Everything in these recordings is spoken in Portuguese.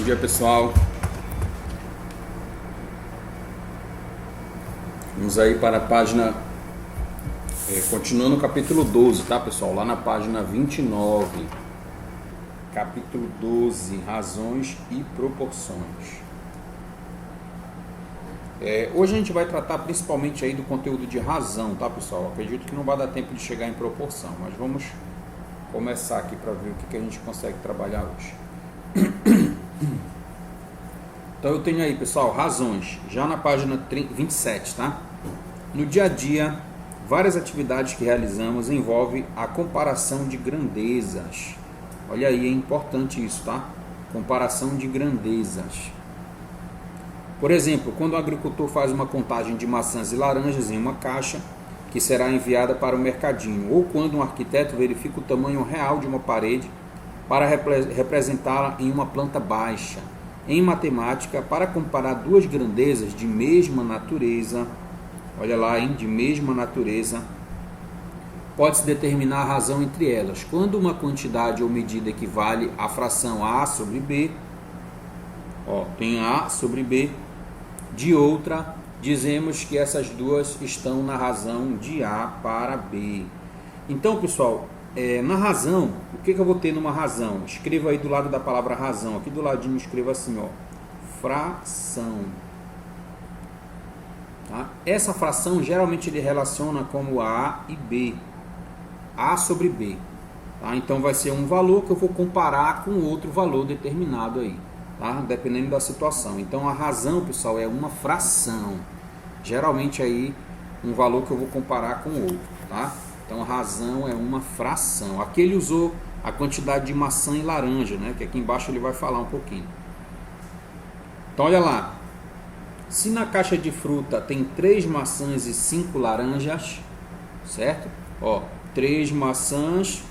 dia, pessoal. Vamos aí para a página, continuando o capítulo 12, tá, pessoal? Lá na página 29, capítulo 12, razões e proporções. Hoje a gente vai tratar principalmente aí do conteúdo de razão, tá, pessoal? Acredito que não vai dar tempo de chegar em proporção, mas vamos começar aqui para ver o que a gente consegue trabalhar hoje. Então eu tenho aí, pessoal, razões, já na página 27, tá? No dia a dia, várias atividades que realizamos envolvem a comparação de grandezas. Olha aí, é importante isso, tá? Comparação de grandezas. Por exemplo, quando o agricultor faz uma contagem de maçãs e laranjas em uma caixa, que será enviada para o mercadinho, ou quando um arquiteto verifica o tamanho real de uma parede para representá-la em uma planta baixa. Em matemática, para comparar duas grandezas de mesma natureza, olha lá, hein, de mesma natureza, pode-se determinar a razão entre elas. Quando uma quantidade ou medida equivale à fração A sobre B, tem A sobre B, de outra, dizemos que essas duas estão na razão de A para B. Então, pessoal, na razão, o que eu vou ter numa razão? Escreva aí do lado da palavra razão, aqui do ladinho escreva assim, fração. Tá? Essa fração geralmente ele relaciona como A e B, A sobre B. Tá? Então vai ser um valor que eu vou comparar com outro valor determinado aí, tá? Dependendo da situação. Então a razão, pessoal, é uma fração. Geralmente aí um valor que eu vou comparar com outro, tá? Então a razão é uma fração. Aqui ele usou a quantidade de maçã e laranja, né? Que aqui embaixo ele vai falar um pouquinho. Então olha lá. Se na caixa de fruta tem 3 maçãs e 5 laranjas, certo? 3 maçãs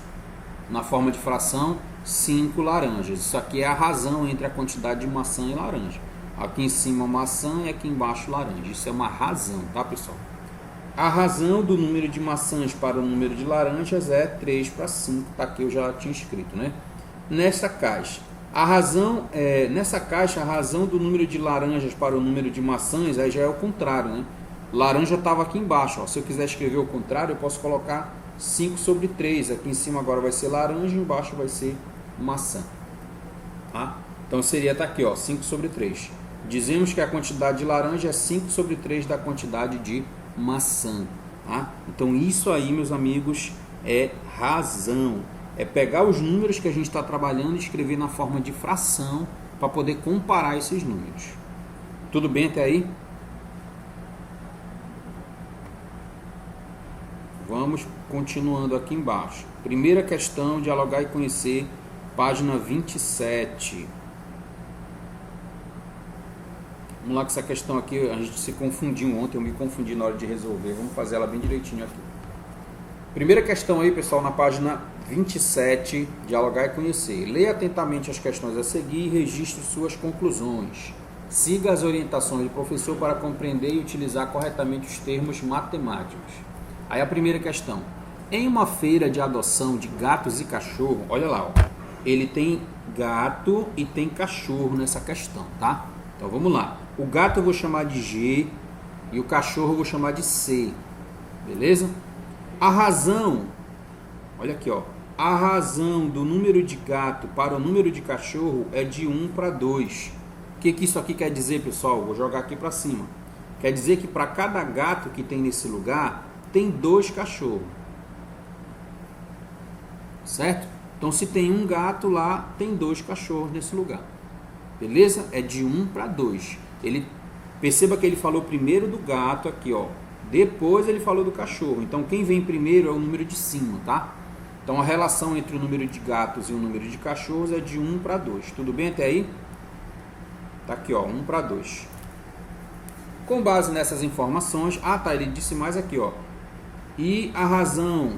na forma de fração, 5 laranjas. Isso aqui é a razão entre a quantidade de maçã e laranja. Aqui em cima maçã e aqui embaixo laranja. Isso é uma razão, tá, pessoal? A razão do número de maçãs para o número de laranjas é 3 para 5, tá? Aqui eu já tinha escrito, né? Nessa caixa, nessa caixa, a razão do número de laranjas para o número de maçãs, aí já é o contrário, né? Laranja estava aqui embaixo, se eu quiser escrever o contrário, eu posso colocar 5 sobre 3. Aqui em cima agora vai ser laranja, embaixo vai ser maçã. Tá? Então seria, tá aqui, 5 sobre 3. Dizemos que a quantidade de laranja é 5 sobre 3 da quantidade de maçã. Tá? Então isso aí, meus amigos, é razão. É pegar os números que a gente está trabalhando e escrever na forma de fração para poder comparar esses números. Tudo bem até aí? Vamos continuando aqui embaixo. Primeira questão, dialogar e conhecer, página 27. Vamos lá com essa questão aqui, a gente se confundiu ontem, eu me confundi na hora de resolver. Vamos fazer ela bem direitinho aqui. Primeira questão aí, pessoal, na página 27, dialogar e conhecer. Leia atentamente as questões a seguir e registre suas conclusões. Siga as orientações do professor para compreender e utilizar corretamente os termos matemáticos. Aí a primeira questão. Em uma feira de adoção de gatos e cachorro, olha lá, ele tem gato e tem cachorro nessa questão, tá? Então vamos lá. O gato eu vou chamar de G e o cachorro eu vou chamar de C. Beleza? A razão, olha aqui, a razão do número de gato para o número de cachorro é de 1 para 2. O que isso aqui quer dizer, pessoal? Vou jogar aqui para cima. Quer dizer que para cada gato que tem nesse lugar, tem 2 cachorros. Certo? Então se tem um gato lá, tem 2 cachorros nesse lugar. Beleza? É de 1 para 2. Perceba que ele falou primeiro do gato aqui, depois ele falou do cachorro. Então quem vem primeiro é o número de cima, tá? Então a relação entre o número de gatos e o número de cachorros é de 1 para 2. Tudo bem até aí? Tá aqui, 1 para 2. Com base nessas informações, ele disse mais aqui, e a razão.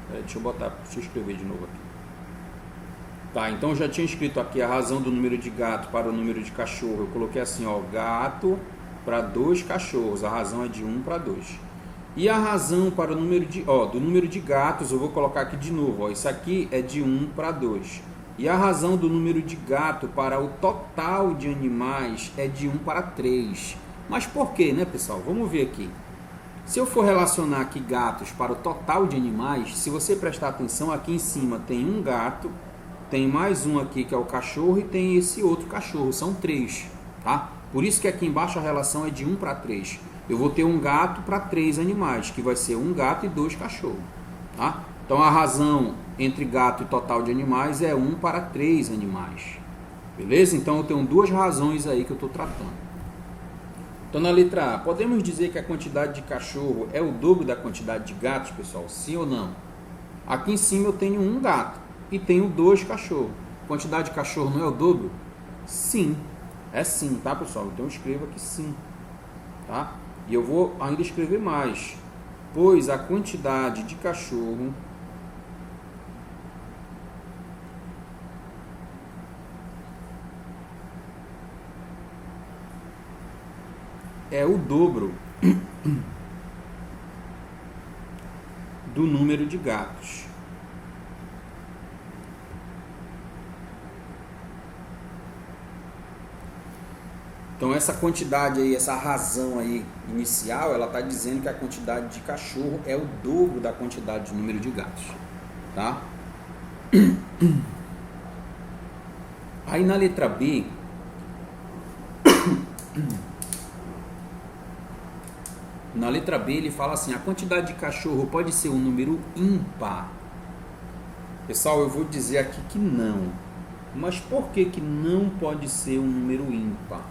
Deixa eu escrever de novo aqui. Tá, então eu já tinha escrito aqui a razão do número de gato para o número de cachorro. Eu coloquei assim, gato para 2 cachorros. A razão é de 1 para 2. E a razão para o número de, do número de gatos, eu vou colocar aqui de novo, isso aqui é de 1 para 2. E a razão do número de gato para o total de animais é de 1 para 3. Mas por quê, né, pessoal? Vamos ver aqui. Se eu for relacionar aqui gatos para o total de animais, se você prestar atenção, aqui em cima tem um gato, tem mais um aqui que é o cachorro e tem esse outro cachorro, são 3, tá? Por isso que aqui embaixo a relação é de 1 para 3. Eu vou ter um gato para 3 animais, que vai ser um gato e 2 cachorros, tá? Então a razão entre gato e total de animais é 1 para 3 animais, beleza? Então eu tenho duas razões aí que eu estou tratando. Então na letra A, podemos dizer que a quantidade de cachorro é o dobro da quantidade de gatos, pessoal? Sim ou não? Aqui em cima eu tenho um gato e tenho 2 cachorros. Quantidade de cachorro não é o dobro? Sim, é sim, tá, pessoal? Então eu escrevo aqui sim, tá? E eu vou ainda escrever mais, pois a quantidade de cachorro é o dobro do número de gatos. Então essa quantidade aí, essa razão aí inicial, ela está dizendo que a quantidade de cachorro é o dobro da quantidade de número de gatos, tá? Aí na letra B, na letra B ele fala assim, a quantidade de cachorro pode ser um número ímpar. Pessoal, eu vou dizer aqui que não. Mas por que que não pode ser um número ímpar?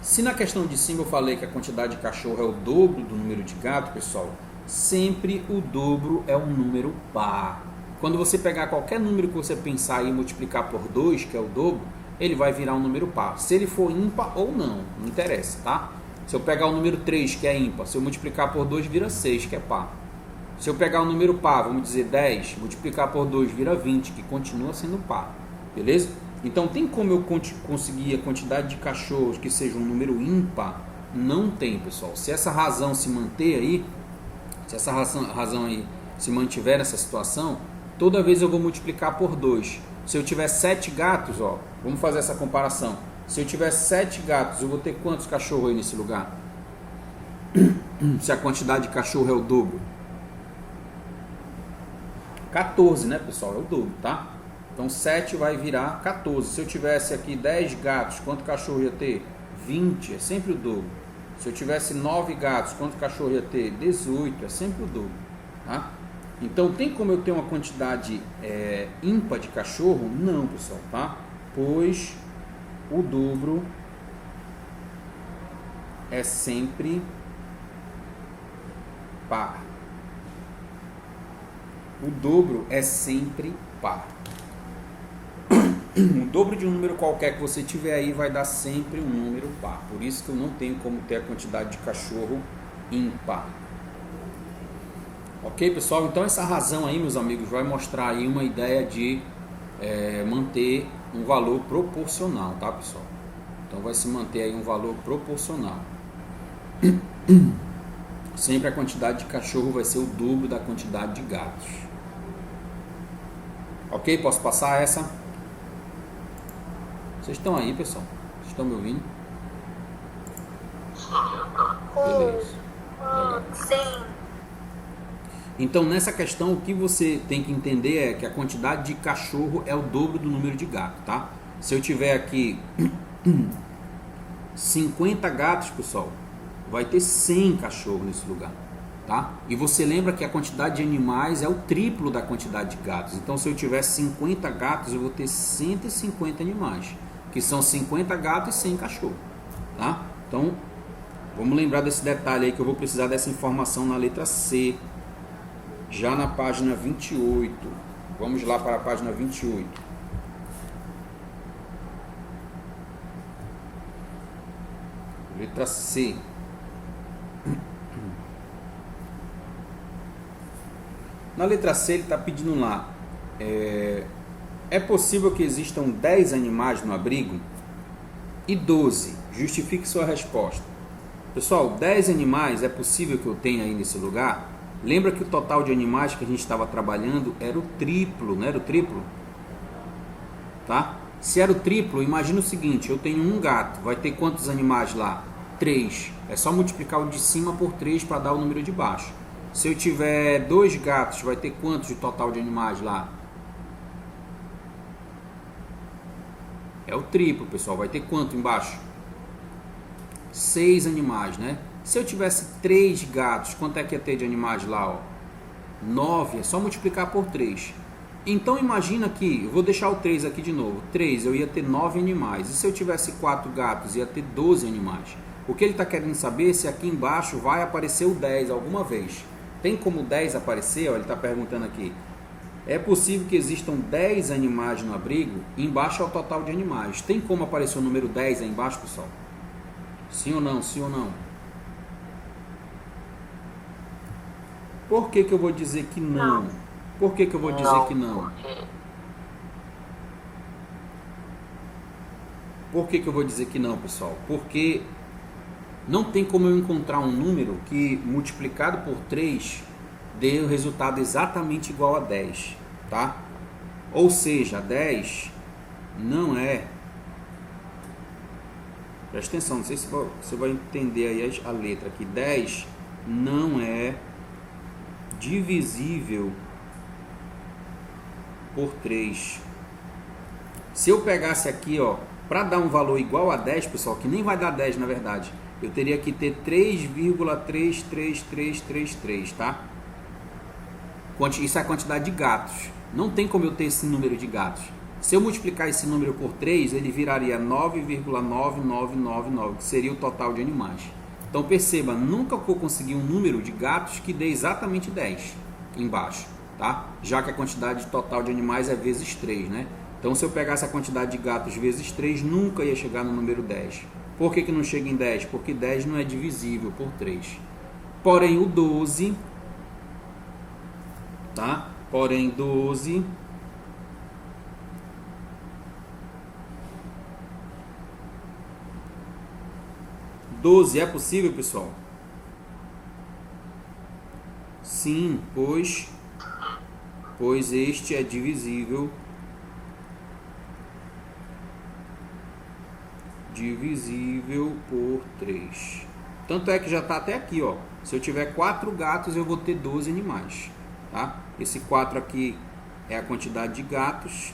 Se na questão de cima eu falei que a quantidade de cachorro é o dobro do número de gato, pessoal, sempre o dobro é um número par. Quando você pegar qualquer número que você pensar e multiplicar por 2, que é o dobro, ele vai virar um número par. Se ele for ímpar ou não interessa, tá? Se eu pegar o número 3, que é ímpar, se eu multiplicar por 2, vira 6, que é par. Se eu pegar o número par, vamos dizer 10, multiplicar por 2, vira 20, que continua sendo par. Beleza? Então, tem como eu conseguir a quantidade de cachorros que seja um número ímpar? Não tem, pessoal. Se essa razão se manter aí, se essa razão aí se mantiver nessa situação, toda vez eu vou multiplicar por 2. Se eu tiver 7 gatos, vamos fazer essa comparação. Se eu tiver 7 gatos, eu vou ter quantos cachorros aí nesse lugar? Se a quantidade de cachorro é o dobro. 14, né, pessoal? É o dobro, tá? Então 7 vai virar 14. Se eu tivesse aqui 10 gatos, quanto cachorro ia ter? 20, é sempre o dobro. Se eu tivesse 9 gatos, quanto cachorro ia ter? 18, é sempre o dobro, tá? Então tem como eu ter uma quantidade ímpar de cachorro? Não, pessoal, tá? Pois o dobro é sempre par. O dobro é sempre par. O dobro de um número qualquer que você tiver aí vai dar sempre um número par. Por isso que eu não tenho como ter a quantidade de cachorro ímpar. Ok, pessoal? Então essa razão aí, meus amigos, vai mostrar aí uma ideia de manter um valor proporcional, tá, pessoal? Então vai se manter aí um valor proporcional. Sempre a quantidade de cachorro vai ser o dobro da quantidade de gatos. Ok? Posso passar essa? Vocês estão aí, pessoal? Vocês estão me ouvindo? Beleza. Legal. Sim. Então, nessa questão, o que você tem que entender é que a quantidade de cachorro é o dobro do número de gato, tá? Se eu tiver aqui 50 gatos, pessoal, vai ter 100 cachorros nesse lugar, tá? E você lembra que a quantidade de animais é o triplo da quantidade de gatos. Então, se eu tiver 50 gatos, eu vou ter 150 animais, que são 50 gatos e 100 cachorros, tá? Então, vamos lembrar desse detalhe aí, que eu vou precisar dessa informação na letra C, já na página 28. Vamos lá para a página 28. Letra C. Na letra C ele está pedindo lá, é possível que existam 10 animais no abrigo? E 12, justifique sua resposta. Pessoal, 10 animais é possível que eu tenha aí nesse lugar? Lembra que o total de animais que a gente estava trabalhando era o triplo, não era o triplo? Tá? Se era o triplo, imagina o seguinte, eu tenho um gato, vai ter quantos animais lá? 3. É só multiplicar o de cima por 3 para dar o número de baixo. Se eu tiver 2 gatos, vai ter quantos de total de animais lá? É o triplo, pessoal. Vai ter quanto embaixo? 6 animais, né? Se eu tivesse 3 gatos, quanto é que ia ter de animais lá? Ó? 9, é só multiplicar por 3. Então imagina que, eu vou deixar o 3 aqui de novo. 3, eu ia ter 9 animais. E se eu tivesse 4 gatos, ia ter 12 animais. O que ele está querendo saber é se aqui embaixo vai aparecer o 10 alguma vez. Tem como 10 aparecer? Ó, ele está perguntando aqui. É possível que existam 10 animais no abrigo? Embaixo é o total de animais. Tem como aparecer o número 10 aí embaixo, pessoal? Sim ou não? Sim ou não? Por que eu vou dizer que não? Por que eu vou dizer que não? Por que eu vou dizer que não, pessoal? Porque não tem como eu encontrar um número que multiplicado por 3 dê o resultado exatamente igual a 10, tá? Ou seja, 10 não é... Presta atenção, não sei se você vai entender aí a letra aqui. 10 não é divisível por 3. Se eu pegasse aqui, ó, para dar um valor igual a 10, pessoal, que nem vai dar 10 na verdade, eu teria que ter 3,33333, tá? Isso é a quantidade de gatos. Não tem como eu ter esse número de gatos. Se eu multiplicar esse número por 3, ele viraria 9,9999, que seria o total de animais. Então perceba, nunca vou conseguir um número de gatos que dê exatamente 10 embaixo, tá? Já que a quantidade total de animais é vezes 3, né? Então se eu pegasse a quantidade de gatos vezes 3, nunca ia chegar no número 10. Por que não chega em 10? Porque 10 não é divisível por 3. Porém o 12, tá? Porém 12... 12 é possível, pessoal? Sim, pois este é divisível por 3. Tanto é que já está até aqui, ó. Se eu tiver 4 gatos, eu vou ter 12 animais, tá? Esse 4 aqui é a quantidade de gatos.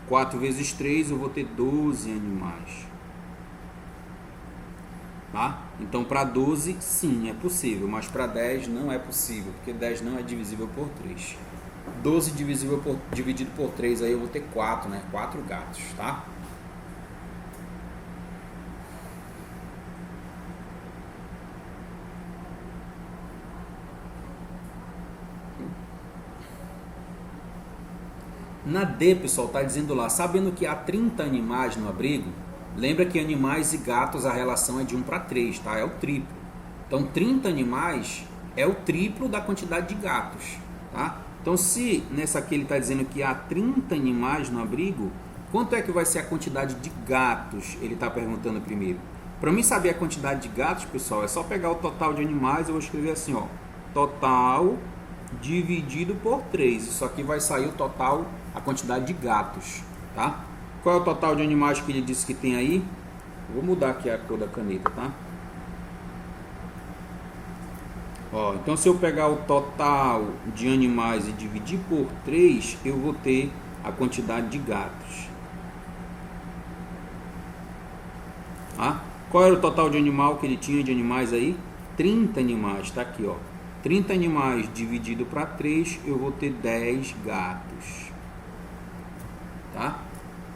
4 vezes 3, eu vou ter 12 animais. Tá? Então para 12 sim é possível, mas para 10 não é possível, porque 10 não é divisível por 3. 12 dividido por 3, aí eu vou ter 4, né? 4 gatos, tá? Na D, pessoal, tá dizendo lá, sabendo que há 30 animais no abrigo, lembra que animais e gatos a relação é de 1 para 3, tá? É o triplo. Então 30 animais é o triplo da quantidade de gatos, tá? Então se nessa aqui ele está dizendo que há 30 animais no abrigo, quanto é que vai ser a quantidade de gatos? Ele está perguntando primeiro. Para mim saber a quantidade de gatos, pessoal, é só pegar o total de animais, eu vou escrever assim, ó, total dividido por 3. Isso aqui vai sair o total, a quantidade de gatos, tá? Qual é o total de animais que ele disse que tem aí? Vou mudar aqui a cor da caneta, tá? Ó, então se eu pegar o total de animais e dividir por 3, eu vou ter a quantidade de gatos. Tá? Qual era o total de animal que ele tinha de animais aí? 30 animais, tá aqui, ó. 30 animais dividido para 3, eu vou ter 10 gatos. Tá?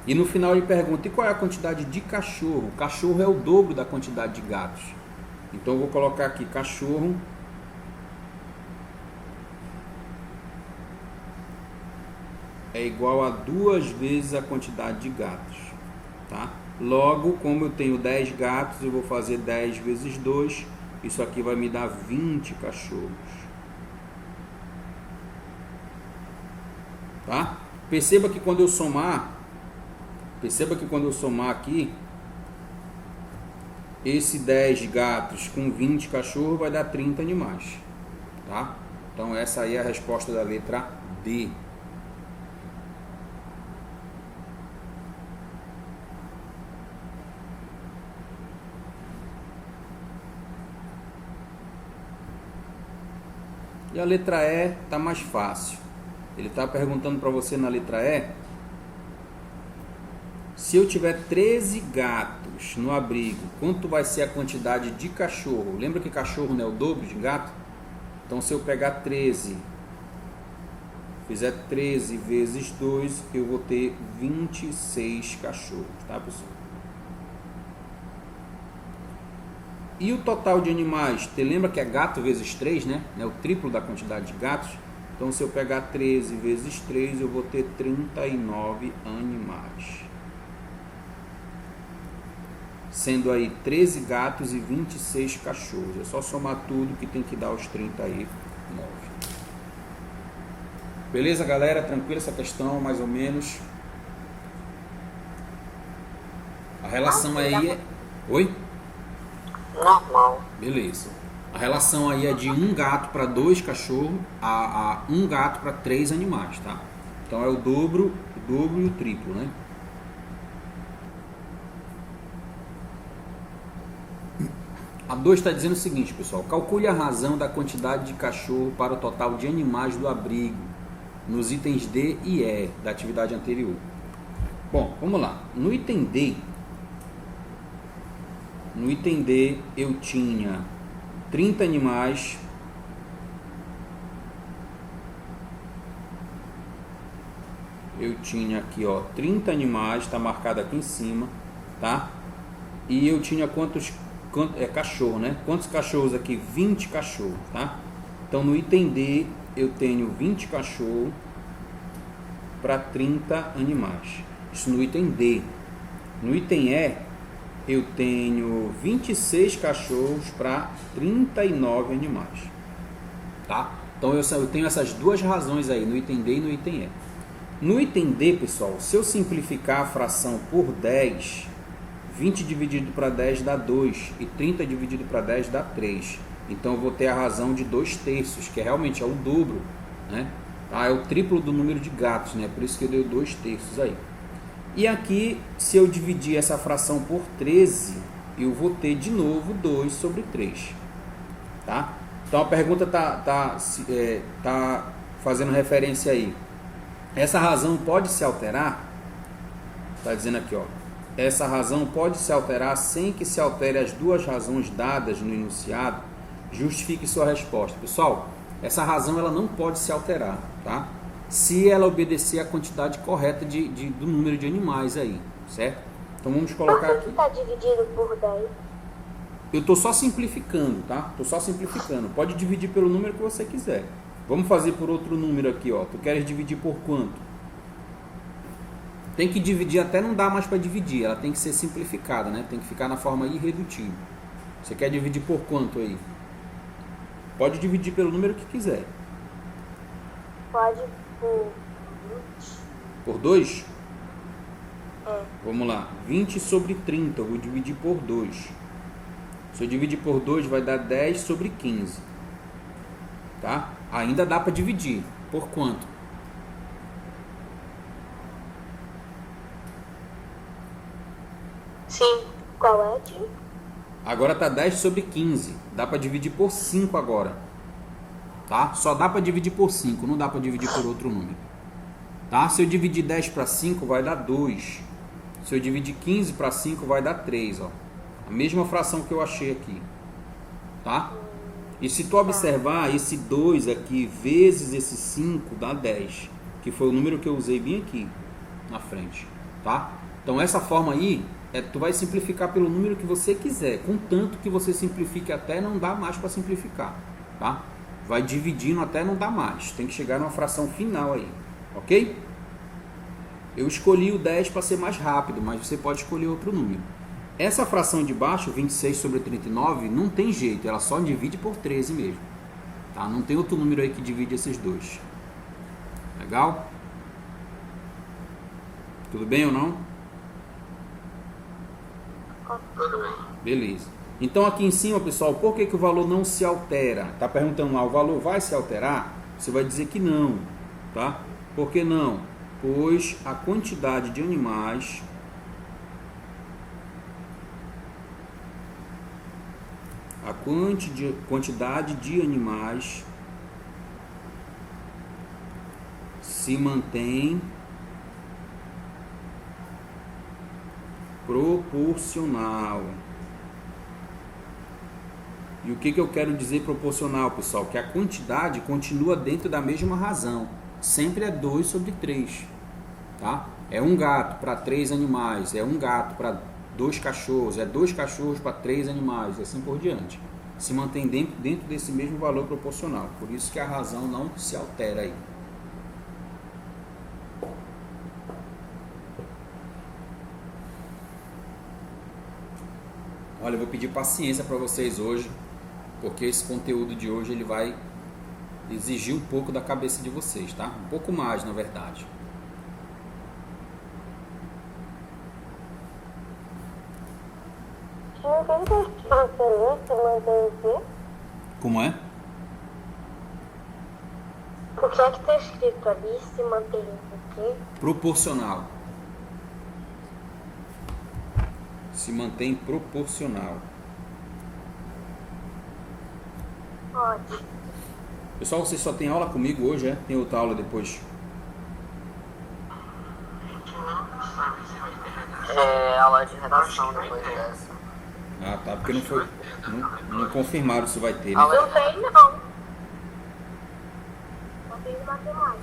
E no final ele pergunta, e qual é a quantidade de cachorro? Cachorro é o dobro da quantidade de gatos. Então eu vou colocar aqui, cachorro é igual a 2 vezes a quantidade de gatos. Tá? Logo, como eu tenho 10 gatos, eu vou fazer 10 vezes 2. Isso aqui vai me dar 20 cachorros. Tá? Perceba que quando eu somar aqui, esse 10 gatos com 20 cachorros vai dar 30 animais. Tá? Então essa aí é a resposta da letra D. E a letra E está mais fácil. Ele está perguntando para você na letra E: se eu tiver 13 gatos no abrigo, quanto vai ser a quantidade de cachorro? Lembra que cachorro não é o dobro de gato? Então se eu pegar 13, fizer 13 vezes 2, eu vou ter 26 cachorros, tá, pessoal? E o total de animais? Você lembra que é gato vezes 3, né? É o triplo da quantidade de gatos. Então se eu pegar 13 vezes 3, eu vou ter 39 animais. Sendo aí 13 gatos e 26 cachorros. É só somar tudo que tem que dar os 39. Beleza, galera? Tranquila essa questão, mais ou menos. A relação aí é... Oi? Normal. Beleza. A relação aí é de um gato para 2 cachorros a um gato para 3 animais, tá? Então é o dobro e o triplo, né? A 2 está dizendo o seguinte, pessoal: calcule a razão da quantidade de cachorro para o total de animais do abrigo nos itens D e E da atividade anterior. Bom, vamos lá. No item D eu tinha 30 animais. Eu tinha aqui, ó, 30 animais, está marcado aqui em cima, tá? E eu tinha cachorro, né? Quantos cachorros aqui? 20 cachorros, tá? Então no item D eu tenho 20 cachorros para 30 animais. Isso no item D. No item E eu tenho 26 cachorros para 39 animais, tá? Então eu tenho essas duas razões aí, no item D e no item E. No item D, pessoal, se eu simplificar a fração por 10, 20 dividido para 10 dá 2 e 30 dividido para 10 dá 3. Então eu vou ter a razão de 2/3, que realmente é o dobro, né? Tá? É o triplo do número de gatos, né? Por isso que eu dei 2/3 aí. E aqui, se eu dividir essa fração por 13, eu vou ter de novo 2 sobre 3. Tá? Então a pergunta tá fazendo referência aí. Essa razão pode se alterar? Está dizendo aqui, ó. Essa razão pode se alterar sem que se altere as duas razões dadas no enunciado. Justifique sua resposta. Pessoal, essa razão ela não pode se alterar, tá? Se ela obedecer a quantidade correta do número de animais aí, certo? Então vamos colocar aqui. Está dividido por 10? Eu estou só simplificando, tá? Estou só simplificando. Pode dividir pelo número que você quiser. Vamos fazer por outro número aqui, ó. Tu queres dividir por quanto? Tem que dividir até não dá mais para dividir. Ela tem que ser simplificada, né? Tem que ficar na forma irredutível. Você quer dividir por quanto aí? Pode dividir pelo número que quiser. Pode por 20. Por 2? É. Vamos lá. 20 sobre 30. Eu vou dividir por 2. Se eu dividir por 2, vai dar 10 sobre 15. Tá? Ainda dá para dividir. Por quanto? Sim. Qual é, tio? Agora tá 10 sobre 15. Dá para dividir por 5 agora. Tá? Só dá para dividir por 5. Não dá para dividir por outro número. Tá? Se eu dividir 10 para 5, vai dar 2. Se eu dividir 15 para 5, vai dar 3. Ó. A mesma fração que eu achei aqui. Tá? E se tu observar, esse 2 aqui vezes esse 5 dá 10. Que foi o número que eu usei bem aqui na frente. Tá? Então essa forma aí, tu vai simplificar pelo número que você quiser. Contanto que você simplifique até não dá mais para simplificar. Tá? Vai dividindo até não dá mais. Tem que chegar numa fração final aí. Ok? Eu escolhi o 10 para ser mais rápido, mas você pode escolher outro número. Essa fração de baixo, 26 sobre 39, não tem jeito. Ela só divide por 13 mesmo. Tá? Não tem outro número aí que divide esses dois. Legal? Tudo bem ou não? Tudo bem. Beleza. Então aqui em cima, pessoal, por que o valor não se altera? Está perguntando lá, o valor vai se alterar? Você vai dizer que não, tá? Por que não? Pois a quantidade de animais se mantém proporcional. E o que eu quero dizer proporcional, pessoal? Que a quantidade continua dentro da mesma razão. Sempre é 2 sobre 3. Tá? É um gato para 3 animais. É um gato para 2 cachorros. É 2 cachorros para 3 animais. E assim por diante. Se mantém dentro desse mesmo valor proporcional. Por isso que a razão não se altera aí. Olha, eu vou pedir paciência para vocês hoje, porque esse conteúdo de hoje ele vai exigir um pouco da cabeça de vocês, tá? Um pouco mais, na verdade. Como é? O que é que está escrito ali? Se mantém o quê? Proporcional. Se mantém proporcional. Pode. Pessoal, vocês só tem aula comigo hoje, é? Tem outra aula depois? É aula de redação depois dessa. Ah, tá. Porque não confirmaram se vai ter, né? Aula Não tem, não. Não tem de matemática.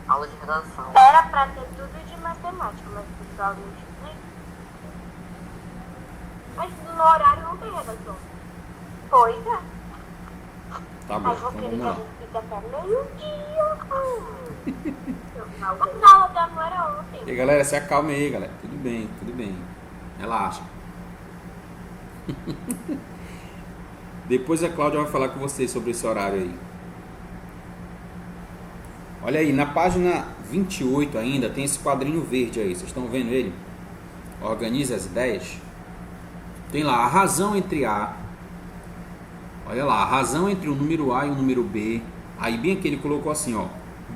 Aula de redação. Era pra ter tudo de matemática, mas o pessoal não tem. Mas no horário não tem redação. Pois é. Tá bom, Aí vou então querer vamos que a lá. gente fique até meio-dia. A aula da não era ontem. E aí, galera, se acalme aí, galera. Tudo bem, tudo bem. Relaxa. Depois a Cláudia vai falar com vocês sobre esse horário aí. Olha aí, na página 28 ainda tem esse quadrinho verde aí. Vocês estão vendo ele? Organize as ideias. Tem lá a razão entre A. Olha lá, a razão entre o número A e o número B. Aí bem aqui ele colocou assim, ó.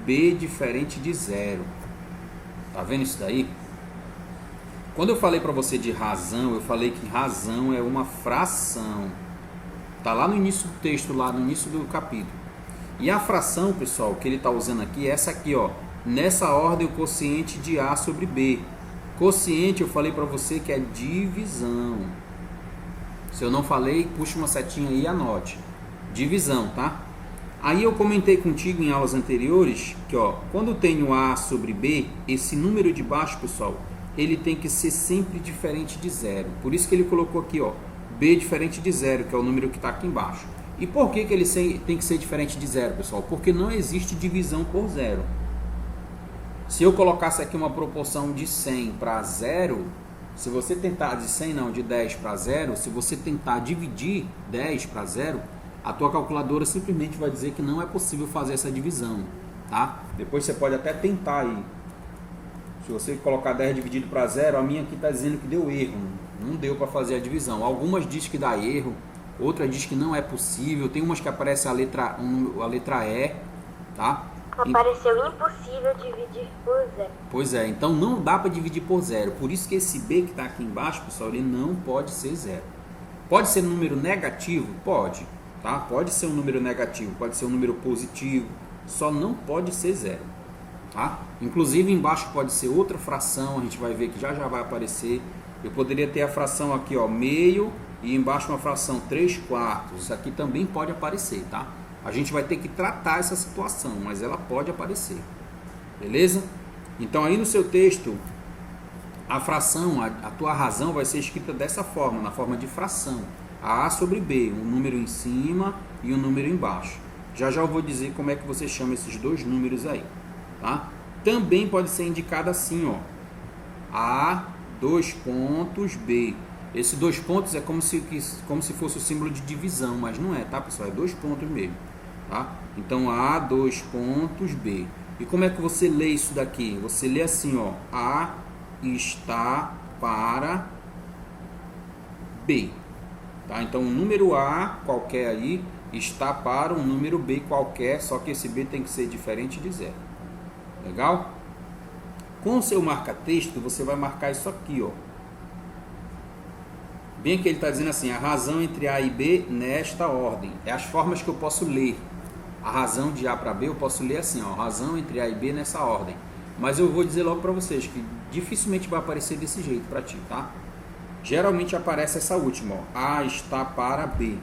B diferente de 0. Tá vendo isso daí? Quando eu falei para você de razão, eu falei que razão é uma fração. Tá lá no início do texto, lá no início do capítulo. E a fração, pessoal, que ele está usando aqui é essa aqui, ó. Nessa ordem, o quociente de A sobre B. Quociente, eu falei para você que é divisão. Se eu não falei, puxa uma setinha aí e anote. Divisão, tá? Aí eu comentei contigo em aulas anteriores que, ó, quando eu tenho A sobre B, esse número de baixo, pessoal, ele tem que ser sempre diferente de 0. Por isso que ele colocou aqui, ó, B diferente de 0, que é o número que está aqui embaixo. E por que ele tem que ser diferente de 0, pessoal? Porque não existe divisão por 0. Se eu colocasse aqui uma proporção de 100 para 0, se você tentar, de 100 não, de 10 para 0, se você tentar dividir 10 para 0, a tua calculadora simplesmente vai dizer que não é possível fazer essa divisão, tá? Depois você pode até tentar aí. Se você colocar 10 dividido para 0, a minha aqui está dizendo que deu erro, não deu para fazer a divisão. Algumas diz que dá erro, outras diz que não é possível, tem umas que aparece a letra E, tá? Apareceu impossível dividir por 0. Pois é, então não dá para dividir por 0. Por isso que esse B que está aqui embaixo, pessoal, ele não pode ser 0. Pode ser um número negativo? Pode. Tá? Pode ser um número negativo, pode ser um número positivo. Só não pode ser 0. Tá? Inclusive embaixo pode ser outra fração, a gente vai ver que já vai aparecer. Eu poderia ter a fração aqui, ó, meio, e embaixo uma fração 3/4. Isso aqui também pode aparecer, tá? A gente vai ter que tratar essa situação, mas ela pode aparecer. Beleza? Então aí no seu texto, a fração, a tua razão vai ser escrita dessa forma, na forma de fração. A sobre B, um número em cima e um número embaixo. Já eu vou dizer como é que você chama esses dois números aí, tá? Também pode ser indicado assim, ó. A, 2 pontos, B. Esse 2 pontos é como se fosse o símbolo de divisão, mas não é, tá, pessoal? É 2 pontos mesmo, tá? Então, A, 2 pontos, B. E como é que você lê isso daqui? Você lê assim, ó. A está para B. Tá? Então, um número A qualquer aí está para um número B qualquer, só que esse B tem que ser diferente de 0. Legal? Com o seu marca-texto, você vai marcar isso aqui, ó. Bem que ele está dizendo assim, a razão entre A e B nesta ordem. É as formas que eu posso ler. A razão de A para B eu posso ler assim, ó, razão entre A e B nessa ordem. Mas eu vou dizer logo para vocês que dificilmente vai aparecer desse jeito para ti, tá? Geralmente aparece essa última, ó, A está para B.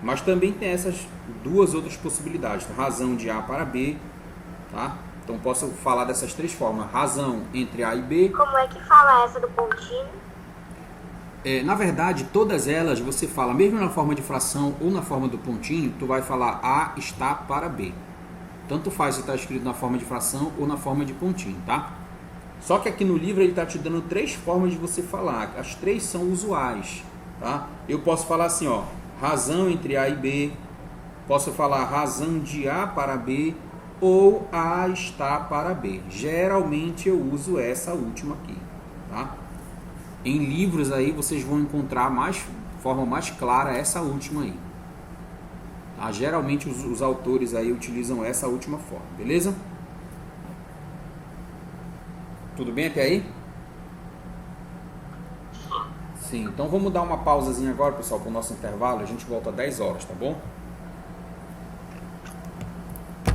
Mas também tem essas duas outras possibilidades, razão de A para B, tá? Então posso falar dessas três formas, razão entre A e B. Como é que fala essa do pontinho? Na verdade, todas elas você fala, mesmo na forma de fração ou na forma do pontinho, tu vai falar A está para B. Tanto faz se está escrito na forma de fração ou na forma de pontinho, tá? Só que aqui no livro ele está te dando três formas de você falar. As três são usuais, tá? Eu posso falar assim, ó, razão entre A e B. Posso falar razão de A para B ou A está para B. Geralmente eu uso essa última aqui, tá? Em livros aí vocês vão encontrar forma mais clara essa última aí. Tá? Geralmente os autores aí utilizam essa última forma, beleza? Tudo bem até aí? Sim, então vamos dar uma pausazinha agora, pessoal, para o nosso intervalo. A gente volta às 10 horas, tá bom?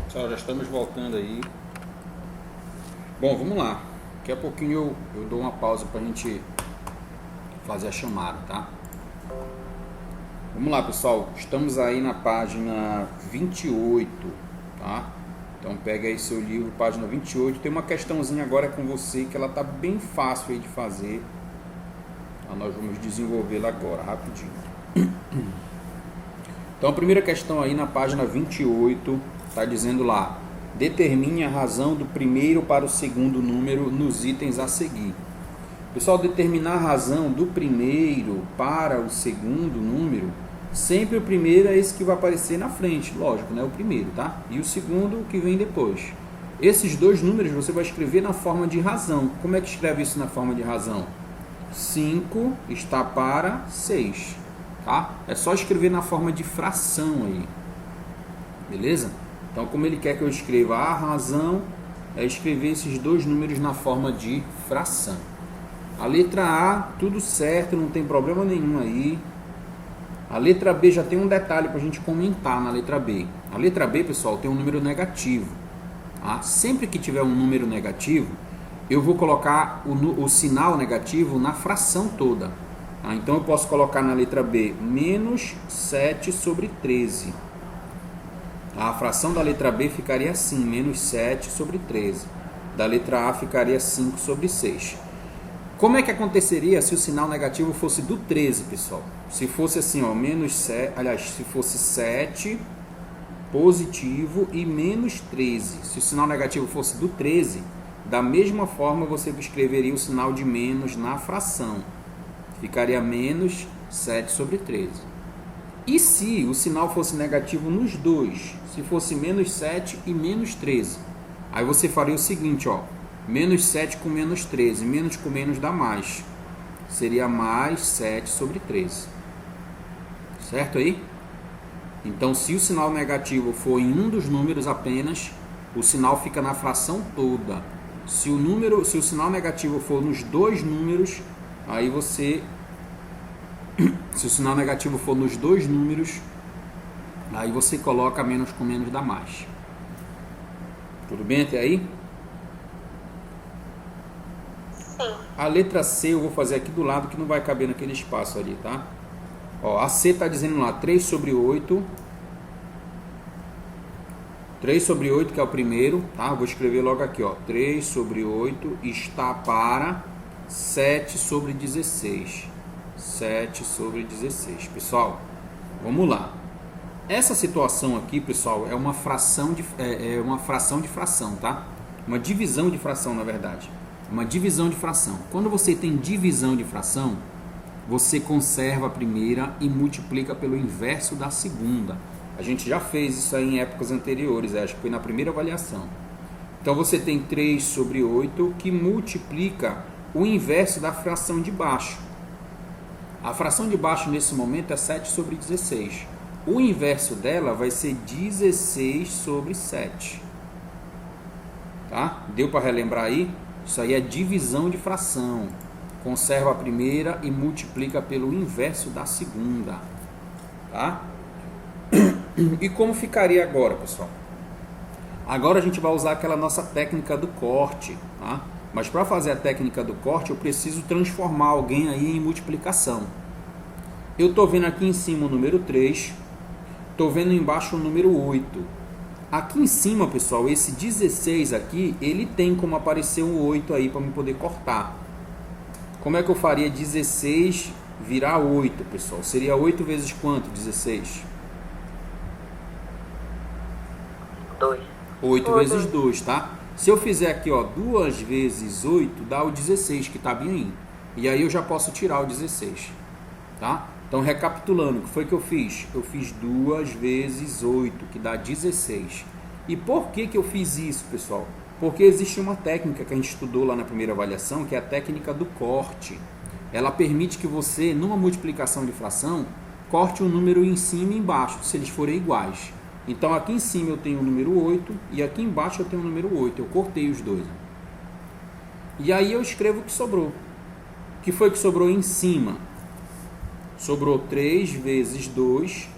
Pessoal, já estamos voltando aí. Bom, vamos lá. Daqui a pouquinho eu dou uma pausa para a gente fazer a chamada, tá? Vamos lá, pessoal. Estamos aí na página 28, tá? Então pega aí seu livro, página 28. Tem uma questãozinha agora com você que ela tá bem fácil aí de fazer. Então, nós vamos desenvolvê-la agora, rapidinho. Então a primeira questão aí na página 28 tá dizendo lá: determine a razão do primeiro para o segundo número nos itens a seguir. Pessoal, determinar a razão do primeiro para o segundo número, sempre o primeiro é esse que vai aparecer na frente, lógico, né? O primeiro, tá? E o segundo, o que vem depois. Esses dois números você vai escrever na forma de razão. Como é que escreve isso na forma de razão? 5 está para 6, tá? É só escrever na forma de fração aí, beleza? Então, como ele quer que eu escreva a razão, é escrever esses dois números na forma de fração. A letra A, tudo certo, não tem problema nenhum aí. A letra B já tem um detalhe para a gente comentar na letra B. A letra B, pessoal, tem um número negativo. Tá? Sempre que tiver um número negativo, eu vou colocar o sinal negativo na fração toda. Tá? Então, eu posso colocar na letra B menos 7 sobre 13. A fração da letra B ficaria assim, menos 7 sobre 13. Da letra A ficaria 5 sobre 6. Como é que aconteceria se o sinal negativo fosse do 13, pessoal? Se fosse assim, ó, menos 7, aliás, se fosse 7 positivo e menos 13. Se o sinal negativo fosse do 13, da mesma forma você escreveria o sinal de menos na fração. Ficaria menos 7 sobre 13. E se o sinal fosse negativo nos dois? Se fosse menos 7 e menos 13. Aí você faria o seguinte, ó. Menos 7 com menos 13. Menos com menos dá mais. Seria mais 7 sobre 13. Certo aí? Então, se o sinal negativo for em um dos números apenas, o sinal fica na fração toda. Se o sinal negativo for nos dois números, aí você... Se o sinal negativo for nos dois números, aí você coloca menos com menos dá mais. Tudo bem até aí? Sim. A letra C eu vou fazer aqui do lado que não vai caber naquele espaço ali, tá? Ó, a C está dizendo lá 3 sobre 8. 3 sobre 8 que é o primeiro, tá? Eu vou escrever logo aqui, ó. 3 sobre 8 está para 7 sobre 16. 7 sobre 16. Pessoal, vamos lá. Essa situação aqui, pessoal, é uma fração de fração, tá? Uma divisão de fração, na verdade. Uma divisão de fração. Quando você tem divisão de fração, você conserva a primeira e multiplica pelo inverso da segunda. A gente já fez isso aí em épocas anteriores, acho que foi na primeira avaliação. Então você tem 3 sobre 8 que multiplica o inverso da fração de baixo. A fração de baixo nesse momento é 7 sobre 16. O inverso dela vai ser 16 sobre 7. Tá? Deu para relembrar aí? Isso aí é divisão de fração. Conserva a primeira e multiplica pelo inverso da segunda. Tá? E como ficaria agora, pessoal? Agora a gente vai usar aquela nossa técnica do corte. Tá? Mas para fazer a técnica do corte, eu preciso transformar alguém aí em multiplicação. Eu estou vendo aqui em cima o número 3. Estou vendo embaixo o número 8. Aqui em cima, pessoal, esse 16 aqui, ele tem como aparecer um 8 aí para me poder cortar. Como é que eu faria 16 virar 8, pessoal? Seria 8 vezes quanto, 16? 2. 8 vezes 2, tá? Se eu fizer aqui, ó, 2 vezes 8, dá o 16, que tá bem aí. E aí eu já posso tirar o 16, tá? Então, recapitulando, o que foi que eu fiz? Eu fiz 2 vezes 8, que dá 16. E por que que eu fiz isso, pessoal? Porque existe uma técnica que a gente estudou lá na primeira avaliação, que é a técnica do corte. Ela permite que você, numa multiplicação de fração, corte um número em cima e embaixo, se eles forem iguais. Então, aqui em cima eu tenho o número 8 e aqui embaixo eu tenho o número 8. Eu cortei os dois. E aí eu escrevo o que sobrou. O que foi que sobrou em cima? Sobrou 3 vezes 2.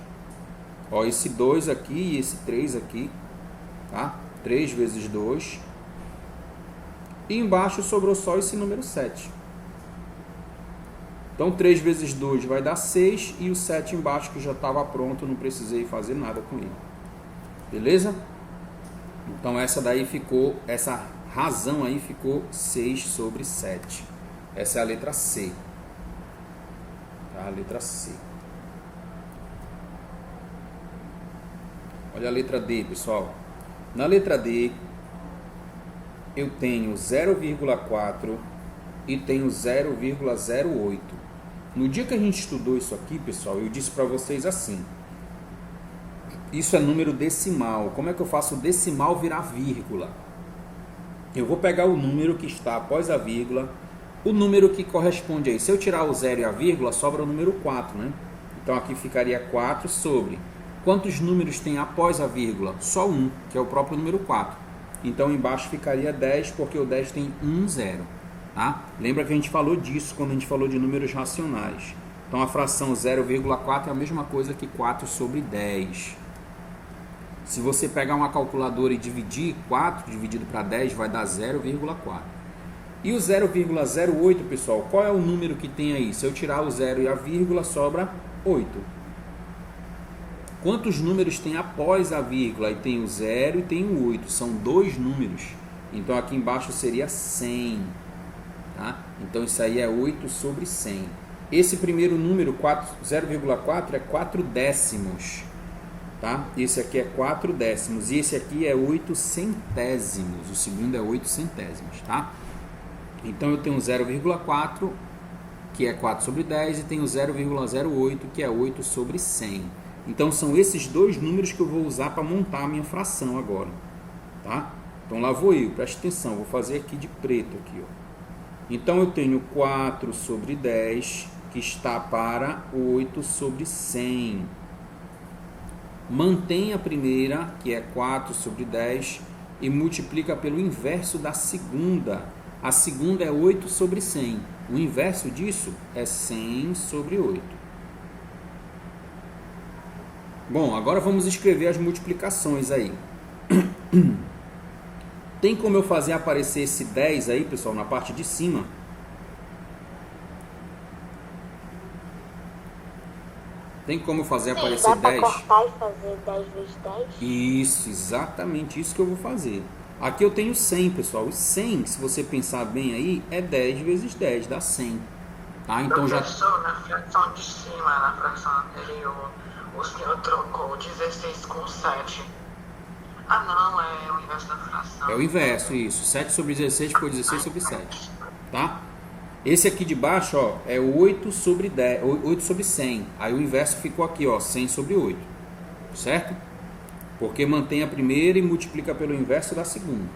Ó, esse 2 aqui e esse 3 aqui. Tá? 3 vezes 2. E embaixo sobrou só esse número 7. Então, 3 vezes 2 vai dar 6. E o 7 embaixo que já estava pronto, não precisei fazer nada com ele. Beleza? Então, essa daí ficou, essa razão aí ficou 6 sobre 7. Essa é a letra C. Tá? A letra C. Olha a letra D, pessoal. Na letra D, eu tenho 0,4 e tenho 0,08. No dia que a gente estudou isso aqui, pessoal, eu disse para vocês assim. Isso é número decimal. Como é que eu faço o decimal virar vírgula? Eu vou pegar o número que está após a vírgula, o número que corresponde aí. Se eu tirar o 0 e a vírgula, sobra o número 4, né? Então aqui ficaria 4 sobre... Quantos números tem após a vírgula? Só um, que é o próprio número 4. Então embaixo ficaria 10, porque o 10 tem 1, 0. Tá? Lembra que a gente falou disso quando a gente falou de números racionais. Então a fração 0,4 é a mesma coisa que 4 sobre 10. Se você pegar uma calculadora e dividir, 4 dividido para 10 vai dar 0,4. E o 0,08, pessoal, qual é o número que tem aí? Se eu tirar o 0 e a vírgula, sobra 8. Quantos números tem após a vírgula? Aí tem o 0 e tem o 8. São 2 números. Então aqui embaixo seria 100. Tá? Então isso aí é 8 sobre 100. Esse primeiro número, 0,4, é 4 décimos. Tá? Esse aqui é 4 décimos. E esse aqui é 8 centésimos. O segundo é 8 centésimos. Tá? Então eu tenho 0,4, que é 4 sobre 10. E tenho 0,08, que é 8 sobre 100. Então, são esses dois números que eu vou usar para montar a minha fração agora. Tá? Então, lá vou eu. Preste atenção. Vou fazer aqui de preto. Aqui, ó. Então, eu tenho 4 sobre 10, que está para 8 sobre 100. Mantém a primeira, que é 4 sobre 10, e multiplica pelo inverso da segunda. A segunda é 8 sobre 100. O inverso disso é 100 sobre 8. Bom, agora vamos escrever as multiplicações aí. Tem como eu fazer aparecer esse 10 aí, pessoal, na parte de cima? Tem como fazer aparecer dá 10? Dá pra cortar e fazer 10 vezes 10? Isso, exatamente isso que eu vou fazer. Aqui eu tenho 100, pessoal. E 100, se você pensar bem aí, é 10 vezes 10, dá 100. Tá? Então já... Professor, na fração de cima, na fração anterior, o senhor trocou 16 com 7. Ah, não, é o inverso da fração. É o inverso, isso. 7 sobre 16 ficou 16 sobre 7. Tá? Esse aqui de baixo, ó, é 8 sobre 10, 8 sobre 100. Aí o inverso ficou aqui, ó, 100 sobre 8. Certo? Porque mantém a primeira e multiplica pelo inverso da segunda.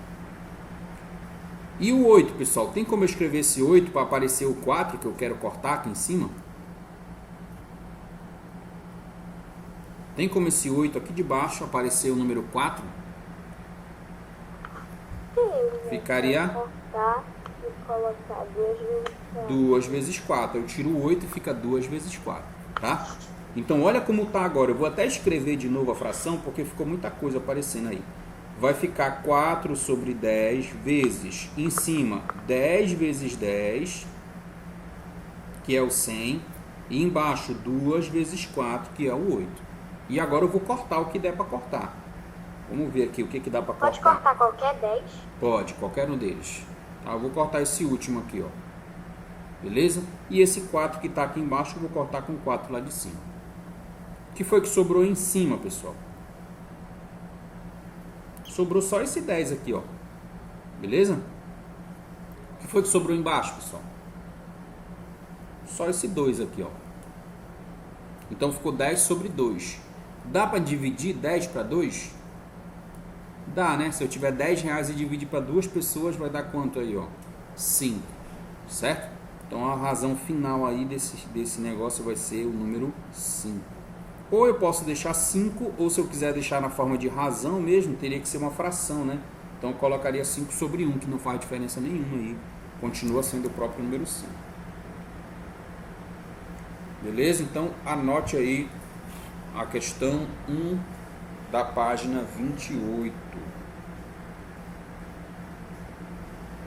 E o 8, pessoal, tem como eu escrever esse 8 para aparecer o 4 que eu quero cortar aqui em cima? Tem como esse 8 aqui de baixo aparecer o número 4? Sim, Ficaria cortar e colocar 2 vezes 4. Eu tiro o 8 e fica 2 vezes 4, tá? Então, olha como está agora. Eu vou até escrever de novo a fração, porque ficou muita coisa aparecendo aí. Vai ficar 4 sobre 10 vezes, em cima, 10 vezes 10, que é o 100, e embaixo, 2 vezes 4, que é o 8. E agora eu vou cortar o que der para cortar. Vamos ver aqui o que dá para cortar. Pode cortar qualquer 10? Pode, qualquer um deles. Tá, eu vou cortar esse último aqui, ó. Beleza? E esse 4 que está aqui embaixo, eu vou cortar com 4 lá de cima. O que foi que sobrou em cima, pessoal? Sobrou só esse 10 aqui, ó. Beleza? O que foi que sobrou embaixo, pessoal? Só esse 2 aqui, ó. Então ficou 10 sobre 2. Dá para dividir 10 para 2? Dá, né? Se eu tiver 10 reais e dividir para 2 pessoas, vai dar quanto aí, ó? 5. Certo? Então a razão final aí desse negócio vai ser o número 5. Ou eu posso deixar 5, ou se eu quiser deixar na forma de razão mesmo, teria que ser uma fração, né? Então eu colocaria 5 sobre 1, que não faz diferença nenhuma aí. Continua sendo o próprio número 5. Beleza? Então anote aí a questão 1 da página 28.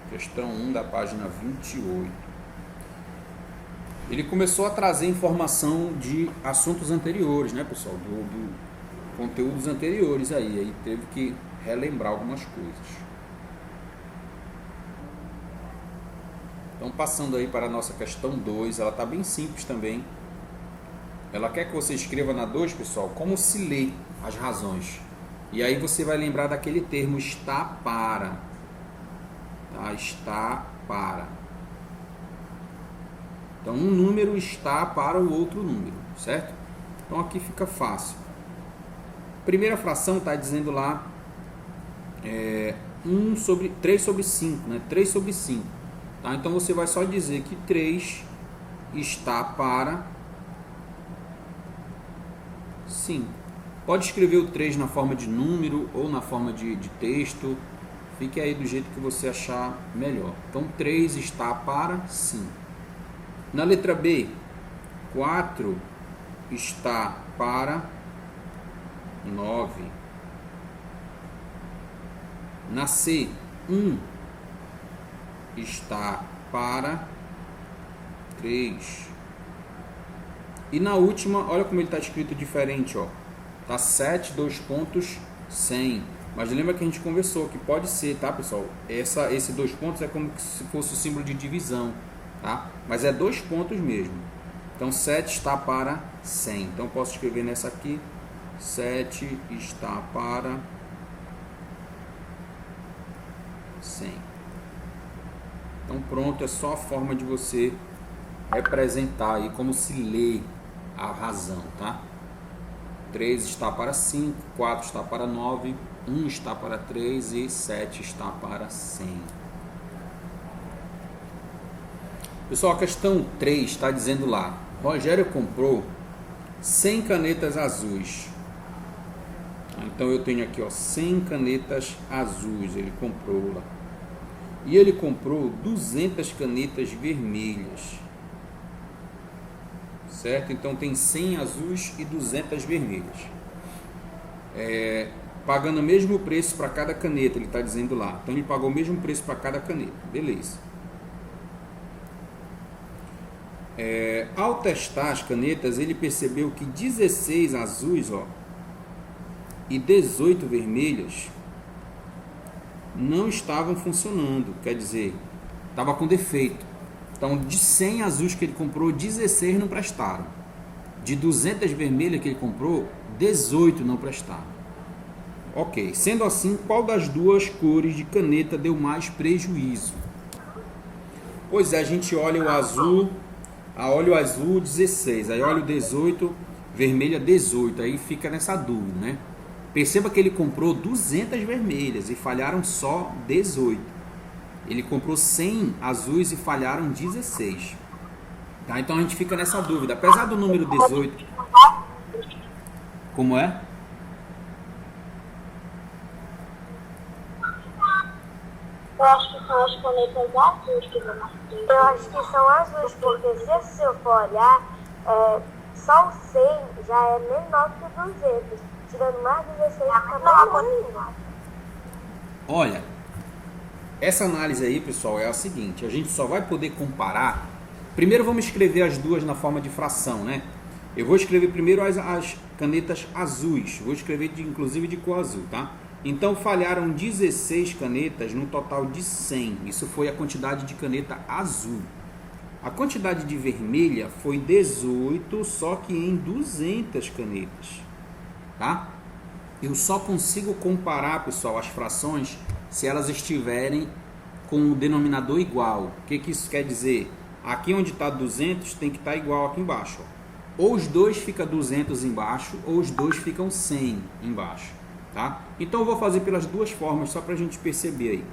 Questão 1 da página 28. Ele começou a trazer informação de assuntos anteriores, né, pessoal? Do conteúdos anteriores aí teve que relembrar algumas coisas. Então, passando aí para a nossa questão 2, ela está bem simples também. Ela quer que você escreva na 2, pessoal, como se lê as razões. E aí você vai lembrar daquele termo está para. Tá? Está para. Então, um número está para o outro número, certo? Então, aqui fica fácil. Primeira fração está dizendo lá 3 sobre 5, né? 3 sobre 5. Tá? Então, você vai só dizer que 3 está para 5. Pode escrever o 3 na forma de número ou na forma de texto. Fique aí do jeito que você achar melhor. Então, 3 está para 5. Na letra B, 4 está para 9. Na C, 1 está para 3. E na última, olha como ele está escrito diferente, ó. Tá 7, 2 pontos, 100. Mas lembra que a gente conversou que pode ser, tá, pessoal? Esse 2 pontos é como se fosse o símbolo de divisão. Tá? Mas é 2 pontos mesmo. Então 7 está para 100. Então posso escrever nessa aqui: 7 está para 100. Então pronto, é só a forma de você representar aí como se lê a razão, tá? 3 está para 5, 4 está para 9, 1 está para 3 e 7 está para 100. Pessoal, a questão 3 está dizendo lá: Rogério comprou 100 canetas azuis. Então eu tenho aqui, ó, 100 canetas azuis, ele comprou lá. E ele comprou 200 canetas vermelhas. Certo? Então tem 100 azuis e 200 vermelhas. Pagando o mesmo preço para cada caneta, ele está dizendo lá. Então ele pagou o mesmo preço para cada caneta. Beleza. Ao testar as canetas, ele percebeu que 16 azuis, ó, e 18 vermelhas não estavam funcionando, quer dizer, estava com defeito. Então, de 100 azuis que ele comprou, 16 não prestaram. De 200 vermelhas que ele comprou, 18 não prestaram. Ok, sendo assim, qual das duas cores de caneta deu mais prejuízo? Pois é, a gente olha o azul, olha o azul 16, aí olha o 18, vermelha 18, aí fica nessa dúvida, né? Perceba que ele comprou 200 vermelhas e falharam só 18. Ele comprou 100 azuis e falharam 16. Tá? Então a gente fica nessa dúvida. Apesar do número 18... Como é? Eu acho que são as canetas azuis que vão na frente. Eu acho que são azuis, porque se você for olhar, só o 100 já é menor que o 200. Tirando mais 16, fica menor ainda. Olha, essa análise aí, pessoal, é a seguinte. A gente só vai poder comparar. Primeiro vamos escrever as duas na forma de fração, né? Eu vou escrever primeiro as canetas azuis. Vou escrever inclusive de cor azul, tá? Então falharam 16 canetas no total de 100. Isso foi a quantidade de caneta azul. A quantidade de vermelha foi 18, só que em 200 canetas, tá? Eu só consigo comparar, pessoal, as frações se elas estiverem com o denominador igual. O que isso quer dizer? Aqui onde está 200 tem que estar igual aqui embaixo. Ó. Ou os dois ficam 200 embaixo, ou os dois ficam 100 embaixo. Tá? Então eu vou fazer pelas duas formas, só para a gente perceber aí.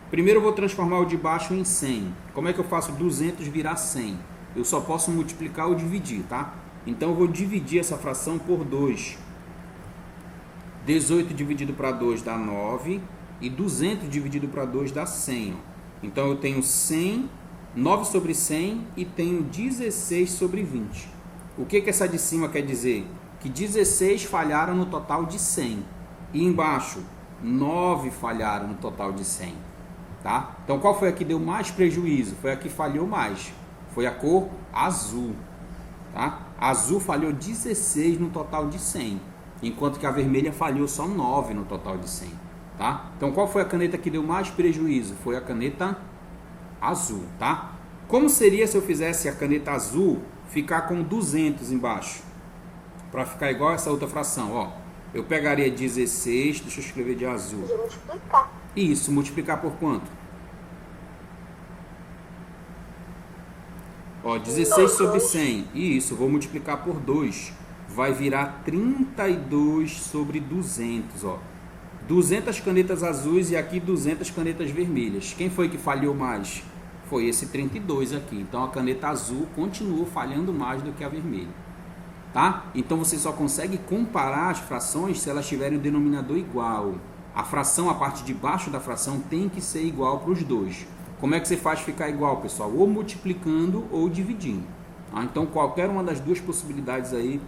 Primeiro eu vou transformar o de baixo em 100. Como é que eu faço 200 virar 100? Eu só posso multiplicar ou dividir, tá? Então eu vou dividir essa fração por 2. 18 dividido para 2 dá 9. E 200 dividido para 2 dá 100. Ó. Então eu tenho 100, 9 sobre 100 e tenho 16 sobre 20. O que essa de cima quer dizer? Que 16 falharam no total de 100. E embaixo, 9 falharam no total de 100. Tá? Então, qual foi a que deu mais prejuízo? Foi a que falhou mais. Foi a cor azul. Tá? A azul falhou 16 no total de 100. Enquanto que a vermelha falhou só 9 no total de 100. Tá? Então, qual foi a caneta que deu mais prejuízo? Foi a caneta azul. Tá? Como seria se eu fizesse a caneta azul ficar com 200 embaixo? Para ficar igual essa outra fração, ó. Eu pegaria 16, deixa eu escrever de azul. Podia multiplicar. Isso, multiplicar por quanto? Ó, 16 sobre 100. Isso, vou multiplicar por 2. Vai virar 32 sobre 200, ó. 200 canetas azuis e aqui 200 canetas vermelhas. Quem foi que falhou mais? Foi esse 32 aqui. Então a caneta azul continuou falhando mais do que a vermelha. Tá? Então você só consegue comparar as frações se elas tiverem o denominador igual. A fração, a parte de baixo da fração tem que ser igual para os dois. Como é que você faz ficar igual, pessoal? Ou multiplicando ou dividindo. Tá? Então qualquer uma das duas possibilidades aí,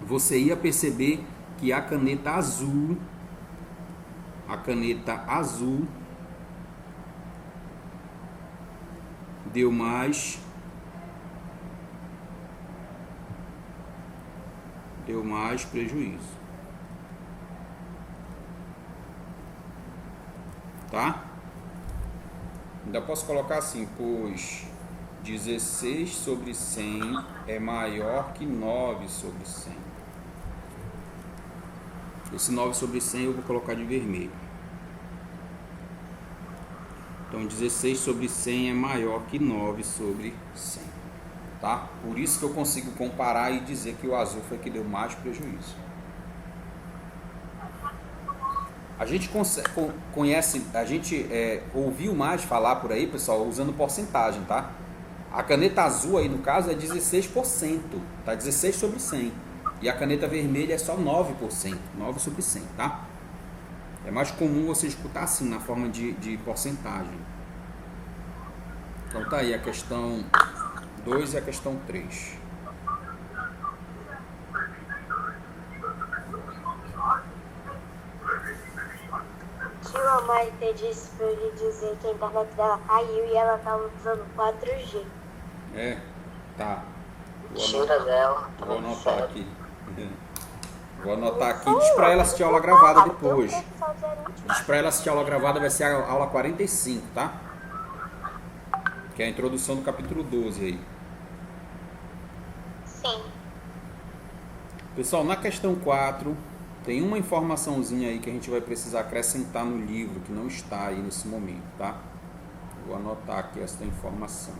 você ia perceber que a caneta azul deu mais prejuízo. Tá? Ainda posso colocar assim, pois 16 sobre 100 é maior que 9 sobre 100. Esse 9 sobre 100 eu vou colocar de vermelho. Então 16 sobre 100 é maior que 9 sobre 100. Tá? Por isso que eu consigo comparar e dizer que o azul foi que deu mais prejuízo. A gente ouviu mais falar por aí, pessoal, usando porcentagem, tá? A caneta azul aí no caso é 16%, tá? 16 sobre 100. E a caneta vermelha é só 9%, 9 sobre 100, tá? É mais comum você escutar assim, na forma de porcentagem. Então tá aí a questão 2 e a questão 3. Tio, a Maite disse pra ele dizer que a internet dela caiu e ela tá usando 4G. É, tá. Tira dela. Vou anotar aqui. Vou anotar aqui. Diz pra ela assistir a aula gravada depois. Diz pra ela assistir a aula gravada, vai ser a aula 45, tá? Que é a introdução do capítulo 12 aí. Sim. Pessoal, na questão 4, tem uma informaçãozinha aí que a gente vai precisar acrescentar no livro, que não está aí nesse momento, tá? Vou anotar aqui essa informação.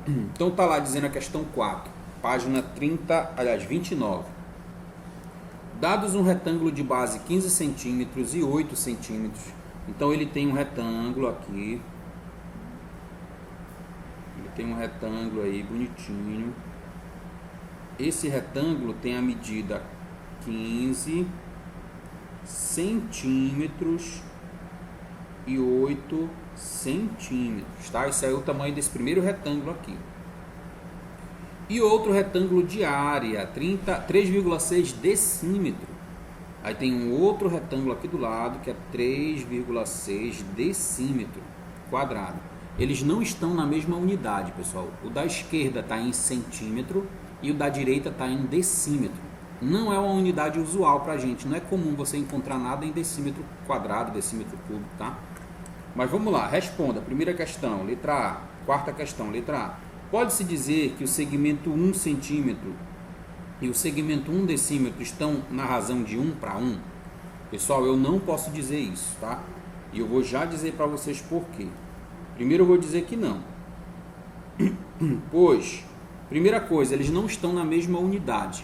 Então tá lá dizendo a questão 4, página 29. Dados um retângulo de base 15 centímetros e 8 centímetros. Então ele tem um retângulo aqui. Ele tem um retângulo aí bonitinho. esse retângulo tem a medida 15 centímetros e 8 centímetros, tá? Esse é o tamanho desse primeiro retângulo aqui. E outro retângulo de área, 3,6 decímetro. Aí tem um outro retângulo aqui do lado, que é 3,6 decímetro quadrado. Eles não estão na mesma unidade, pessoal. O da esquerda está em centímetro e o da direita está em decímetro. Não é uma unidade usual para a gente. Não é comum você encontrar nada em decímetro quadrado, decímetro cúbico, tá? Mas vamos lá, responda. Primeira questão, letra A. Quarta questão, letra A. Pode-se dizer que o segmento 1 centímetro e o segmento 1 decímetro estão na razão de 1 para 1? Pessoal, eu não posso dizer isso, tá? E eu vou já dizer para vocês por quê. Primeiro eu vou dizer que não. Pois, primeira coisa, eles não estão na mesma unidade.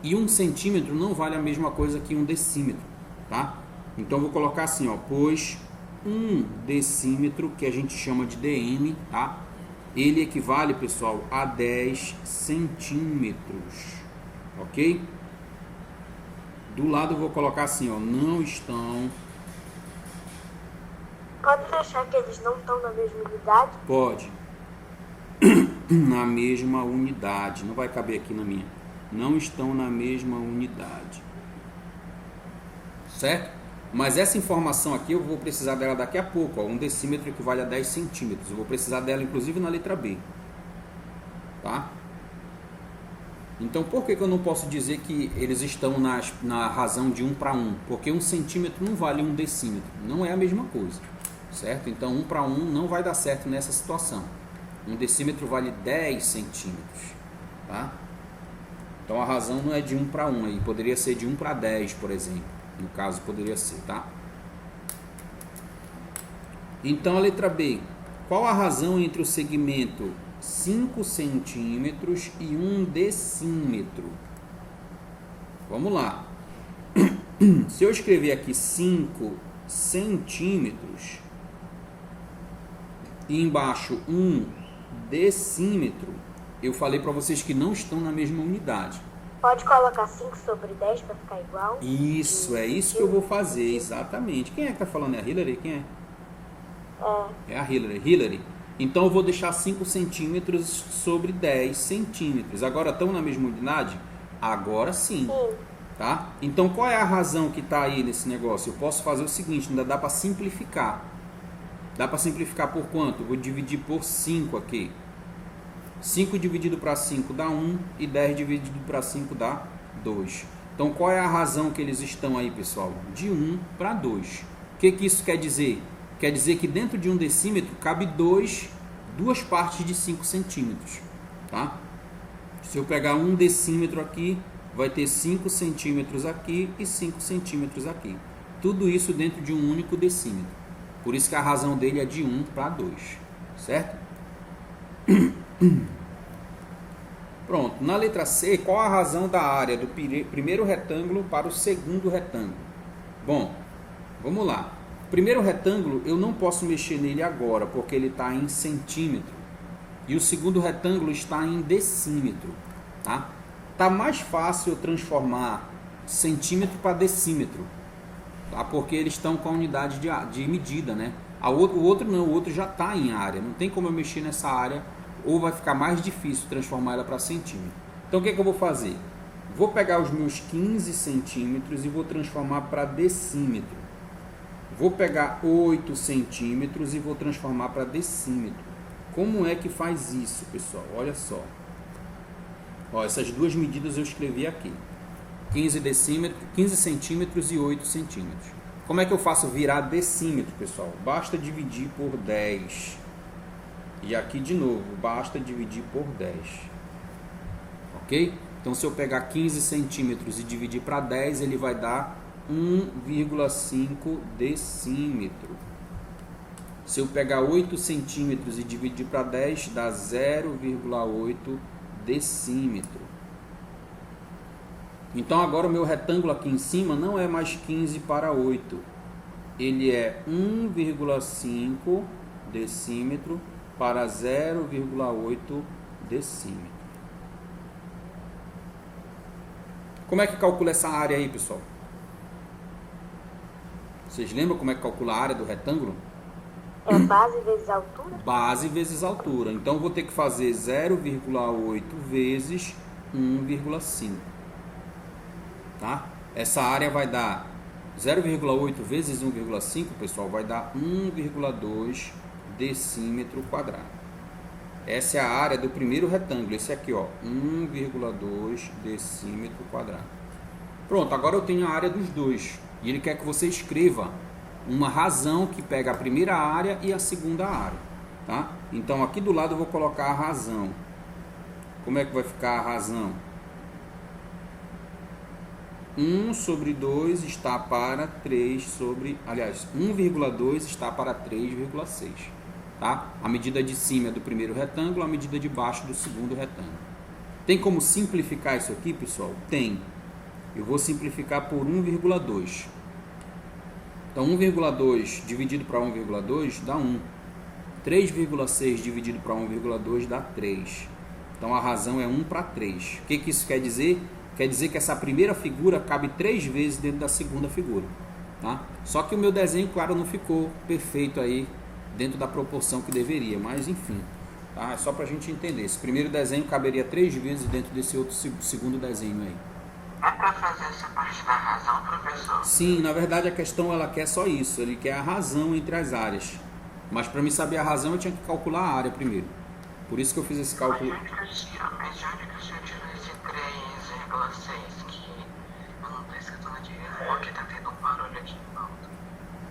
E 1 centímetro não vale a mesma coisa que 1 decímetro, tá? Então eu vou colocar assim, ó, pois 1 decímetro, que a gente chama de dm, tá? Ele equivale, pessoal, a 10 centímetros, ok? Do lado eu vou colocar assim, ó, não estão... Pode fechar que eles não estão na mesma unidade? Pode. Na mesma unidade. Não vai caber aqui na minha. Não estão na mesma unidade. Certo? Mas essa informação aqui eu vou precisar dela daqui a pouco. Ó. 1 decímetro equivale a 10 centímetros. Eu vou precisar dela inclusive na letra B. Tá? Então por que eu não posso dizer que eles estão na razão de 1 para 1? Porque 1 centímetro não vale 1 decímetro. Não é a mesma coisa. Certo? Então 1 para 1 não vai dar certo nessa situação. 1 decímetro vale 10 centímetros. Tá? Então a razão não é de 1 para 1 aí. Poderia ser de 1 para 10, por exemplo. No caso poderia ser, tá? Então a letra B. Qual a razão entre o segmento 5 centímetros e 1 decímetro? Vamos lá. Se eu escrever aqui 5 centímetros e embaixo 1 decímetro, eu falei para vocês que não estão na mesma unidade. Pode colocar 5 sobre 10 para ficar igual? Isso, é isso que eu vou fazer, exatamente. Quem é que está falando? É a Hillary? Quem é? É a Hillary. Então eu vou deixar 5 centímetros sobre 10 centímetros. Agora estão na mesma unidade? Agora sim. Tá? Então qual é a razão que está aí nesse negócio? Eu posso fazer o seguinte, ainda dá para simplificar. Dá para simplificar por quanto? Eu vou dividir por 5 aqui. 5 dividido para 5 dá 1 e 10 dividido para 5 dá 2. Então qual é a razão que eles estão aí, pessoal? De 1 para 2. O que isso quer dizer? Quer dizer que dentro de 1 decímetro cabe duas partes de 5 centímetros. Tá? Se eu pegar 1 decímetro aqui, vai ter 5 centímetros aqui e 5 centímetros aqui. Tudo isso dentro de um único decímetro. Por isso que a razão dele é de 1 para 2. Certo? Pronto. Na letra C, qual a razão da área do primeiro retângulo para o segundo retângulo? Bom, vamos lá. O primeiro retângulo eu não posso mexer nele agora, porque ele está em centímetro. E o segundo retângulo está em decímetro. Tá? Tá mais fácil eu transformar centímetro para decímetro. Tá? Porque eles estão com a unidade de medida, né? O outro não, o outro já está em área. Não tem como eu mexer nessa área, ou vai ficar mais difícil transformar ela para centímetro. Então o que eu vou fazer? Vou pegar os meus 15 centímetros e vou transformar para decímetro. Vou pegar 8 centímetros e vou transformar para decímetro. Como é que faz isso, pessoal? Olha só. Ó, essas duas medidas eu escrevi aqui. 15 centímetros e 8 centímetros. Como é que eu faço virar decímetro, pessoal? Basta dividir por 10. E aqui de novo, basta dividir por 10. Ok? Então se eu pegar 15 centímetros e dividir para 10, ele vai dar 1,5 decímetro. Se eu pegar 8 centímetros e dividir para 10, dá 0,8 decímetro. Então agora o meu retângulo aqui em cima não é mais 15 para 8. Ele é 1,5 decímetro para 0,8 decímetro. Como é que calcula essa área aí, pessoal? Vocês lembram como é que calcula a área do retângulo? É base vezes altura? Base vezes altura. Então, eu vou ter que fazer 0,8 vezes 1,5. Tá? Essa área vai dar 0,8 vezes 1,5, pessoal, vai dar 1,2 decímetro quadrado. Essa é a área do primeiro retângulo. Esse aqui, ó, 1,2 decímetro quadrado. Pronto, agora eu tenho a área dos dois. E ele quer que você escreva uma razão que pega a primeira área e a segunda área, tá? Então aqui do lado eu vou colocar a razão. Como é que vai ficar a razão? 1 sobre 2 está para 3 sobre... Aliás, 1,2 está para 3,6, tá? A medida de cima é do primeiro retângulo, a medida de baixo do segundo retângulo. Tem como simplificar isso aqui, pessoal? Tem. Eu vou simplificar por 1,2. Então, 1,2 dividido para 1,2 dá 1. 3,6 dividido para 1,2 dá 3. Então, a razão é 1 para 3. O que isso quer dizer? Quer dizer que essa primeira figura cabe 3 vezes dentro da segunda figura. Tá? Só que o meu desenho, claro, não ficou perfeito aí dentro da proporção que deveria. Mas, enfim, tá? É só para a gente entender. Esse primeiro desenho caberia 3 vezes dentro desse outro segundo desenho aí. É para fazer essa parte da razão, professor? Sim, na verdade a questão ela quer só isso, ele quer a razão entre as áreas. Mas para mim saber a razão eu tinha que calcular a área primeiro. Por isso que eu fiz esse cálculo. Mas de onde que o senhor tirou esse 3,6 que eu não estou escutando direito porque está tendo um barulho aqui em volta?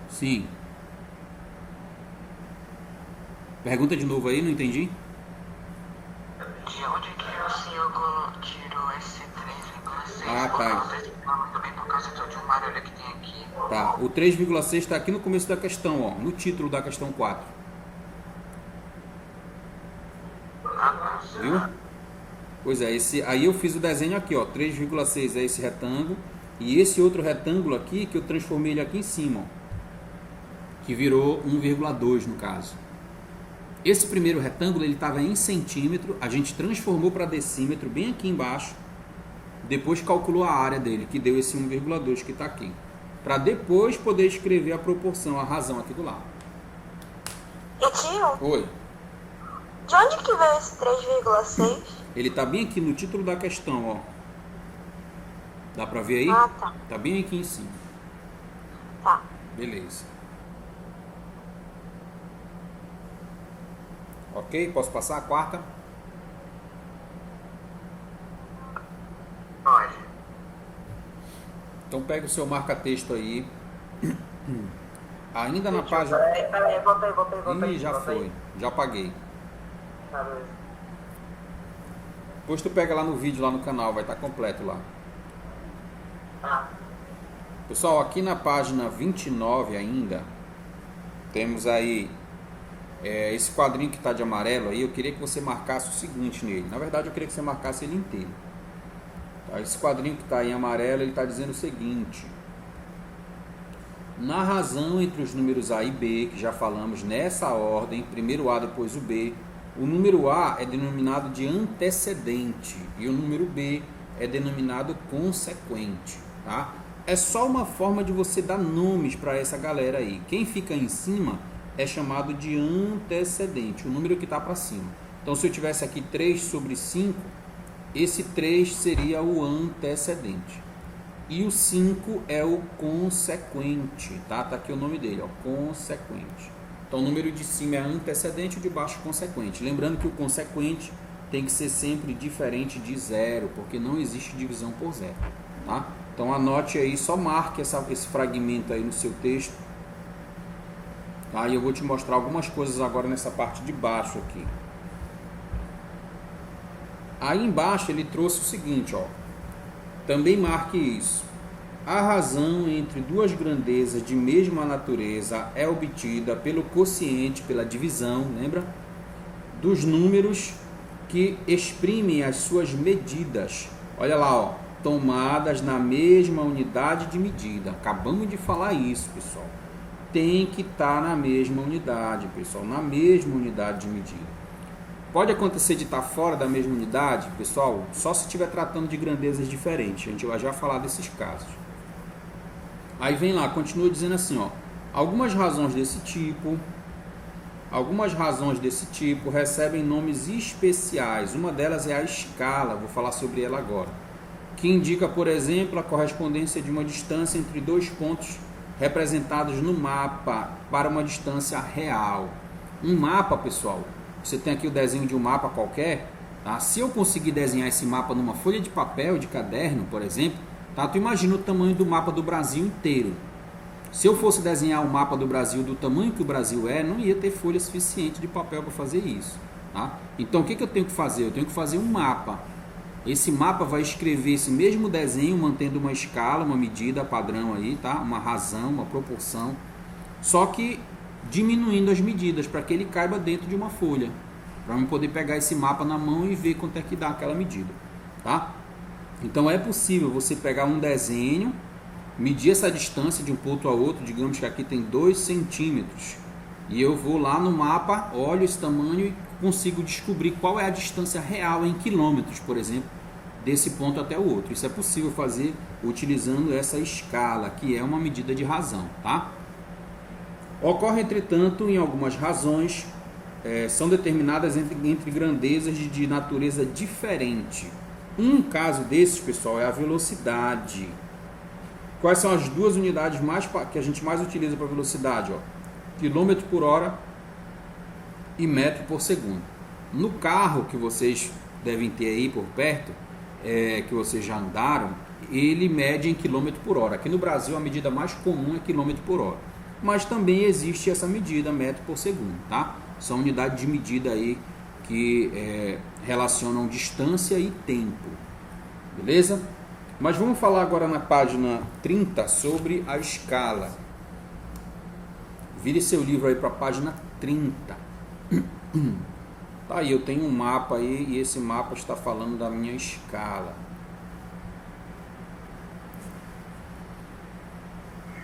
Sim. Pergunta de novo aí, não entendi. De onde que o senhor tirou esse 3,6? Ah, tá. Também por causa de um barulho que tem aqui. Tá, o 3,6 está aqui no começo da questão, ó, no título da questão 4. Viu? Pois é, aí eu fiz o desenho aqui, ó, 3,6 é esse retângulo. E esse outro retângulo aqui, que eu transformei ele aqui em cima, ó, que virou 1,2 no caso. Esse primeiro retângulo, ele estava em centímetro, a gente transformou para decímetro bem aqui embaixo. Depois calculou a área dele, que deu esse 1,2 que está aqui. Para depois poder escrever a proporção, a razão aqui do lado. E tio, Oi. de onde que veio esse 3,6? Ele está bem aqui no título da questão, ó. Dá para ver aí? Ah, tá. Tá bem aqui em cima. Tá. Beleza. Ok, posso passar a quarta? Pode. Então pega o seu marca-texto aí. Ainda na página... Peraí, voltei. Ih, já foi. Já apaguei. Tá, beleza. Depois tu pega lá no vídeo, lá no canal, vai estar completo lá. Tá. Pessoal, aqui na página 29 ainda, temos aí esse quadrinho que está de amarelo aí. Eu queria que você marcasse o seguinte nele. Na verdade, eu queria que você marcasse ele inteiro. Tá? Esse quadrinho que está em amarelo, ele está dizendo o seguinte: na razão entre os números A e B, que já falamos nessa ordem, primeiro A, depois o B, o número A é denominado de antecedente e o número B é denominado consequente, tá? É só uma forma de você dar nomes para essa galera aí. Quem fica em cima é chamado de antecedente, o número que está para cima. Então, se eu tivesse aqui 3 sobre 5, esse 3 seria o antecedente. E o 5 é o consequente, tá? Tá aqui o nome dele, ó, consequente. Então, o número de cima é antecedente e o de baixo consequente. Lembrando que o consequente tem que ser sempre diferente de zero, porque não existe divisão por zero, tá? Então, anote aí, só marque esse fragmento aí no seu texto. Tá? E eu vou te mostrar algumas coisas agora nessa parte de baixo aqui. Aí embaixo ele trouxe o seguinte, ó. Também marque isso. A razão entre duas grandezas de mesma natureza é obtida pelo quociente, pela divisão, lembra? Dos números que exprimem as suas medidas. Olha lá, ó, tomadas na mesma unidade de medida. Acabamos de falar isso, pessoal. Tem que estar na mesma unidade, pessoal, na mesma unidade de medida. Pode acontecer de estar fora da mesma unidade, pessoal, só se estiver tratando de grandezas diferentes. A gente vai já falar desses casos. Aí vem lá, continua dizendo assim, ó. Algumas razões desse tipo recebem nomes especiais. Uma delas é a escala, vou falar sobre ela agora, que indica, por exemplo, a correspondência de uma distância entre dois pontos representados no mapa para uma distância real. Um mapa, pessoal, você tem aqui o desenho de um mapa qualquer, tá? Se eu conseguir desenhar esse mapa numa folha de papel, de caderno, por exemplo, tá? Tu imagina o tamanho do mapa do Brasil inteiro. Se eu fosse desenhar o mapa do Brasil do tamanho que o Brasil é, não ia ter folha suficiente de papel para fazer isso, tá? Então, o que eu tenho que fazer? Eu tenho que fazer um mapa. Esse mapa vai escrever esse mesmo desenho, mantendo uma escala, uma medida padrão aí, tá? Uma razão, uma proporção, só que diminuindo as medidas para que ele caiba dentro de uma folha, para eu poder pegar esse mapa na mão e ver quanto é que dá aquela medida, tá? Então é possível você pegar um desenho, medir essa distância de um ponto a outro, digamos que aqui tem 2 centímetros, e eu vou lá no mapa, olho esse tamanho e consigo descobrir qual é a distância real em quilômetros, por exemplo, desse ponto até o outro. Isso é possível fazer utilizando essa escala, que é uma medida de razão, tá? Ocorre, entretanto, em algumas razões, são determinadas entre grandezas de natureza diferente. Um caso desses, pessoal, é a velocidade. Quais são as duas unidades que a gente mais utiliza para velocidade? Ó? Quilômetro por hora e metro por segundo. No carro que vocês devem ter aí por perto, que vocês já andaram, ele mede em quilômetro por hora. Aqui no Brasil a medida mais comum é quilômetro por hora, mas também existe essa medida metro por segundo, tá? São unidades de medida aí que relacionam distância e tempo, beleza? Mas vamos falar agora na página 30 sobre a escala. Vire seu livro aí para a página 30. Tá aí, eu tenho um mapa aí e esse mapa está falando da minha escala.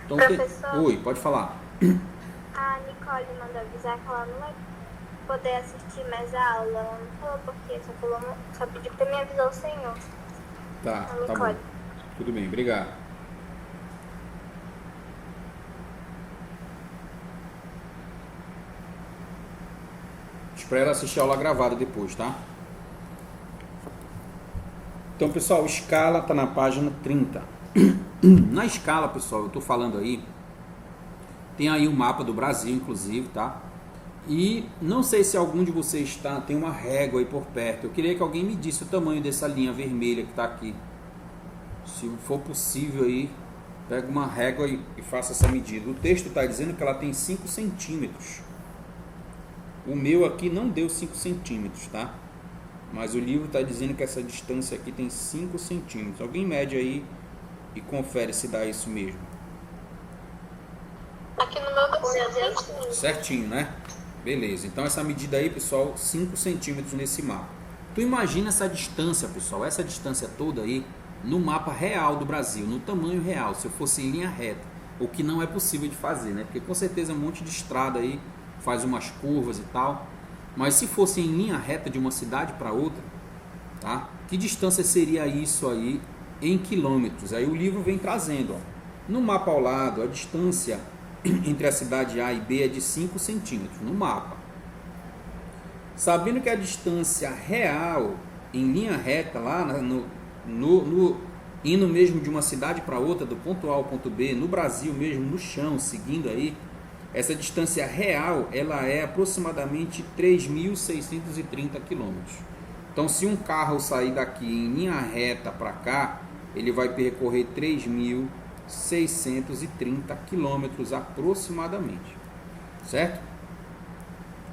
Então, Professor? Oi, pode falar. A Nicole mandou avisar que ela não vai poder assistir mais a aula. Ela não falou porque, só pediu para me avisar o senhor. Tá, A tá Nicole. bom. Tudo bem, obrigado. Espero assistir a aula gravada depois, tá? Então, pessoal, escala está na página 30. Na escala, pessoal, eu estou falando aí, tem aí um mapa do Brasil, inclusive, tá? E não sei se algum de vocês tem uma régua aí por perto. Eu queria que alguém me disse o tamanho dessa linha vermelha que está aqui. Se for possível aí, pega uma régua e faça essa medida. O texto está dizendo que ela tem 5 centímetros. O meu aqui não deu 5 centímetros, tá? Mas o livro está dizendo que essa distância aqui tem 5 centímetros. Alguém mede aí e confere se dá isso mesmo. Aqui no meu documento. Certinho, né? Beleza. Então essa medida aí, pessoal, 5 centímetros nesse mapa. Tu imagina essa distância, pessoal, essa distância toda aí no mapa real do Brasil, no tamanho real, se eu fosse em linha reta, o que não é possível de fazer, né? Porque com certeza um monte de estrada aí faz umas curvas e tal, mas se fosse em linha reta de uma cidade para outra, tá? Que distância seria isso aí em quilômetros? Aí o livro vem trazendo, ó. No mapa ao lado, a distância entre a cidade A e B é de 5 centímetros no mapa. Sabendo que a distância real em linha reta lá indo mesmo de uma cidade para outra, do ponto A ao ponto B, no Brasil mesmo, no chão, seguindo aí, essa distância real, ela é aproximadamente 3.630 quilômetros. Então, se um carro sair daqui em linha reta para cá, ele vai percorrer 3.630 quilômetros aproximadamente, certo?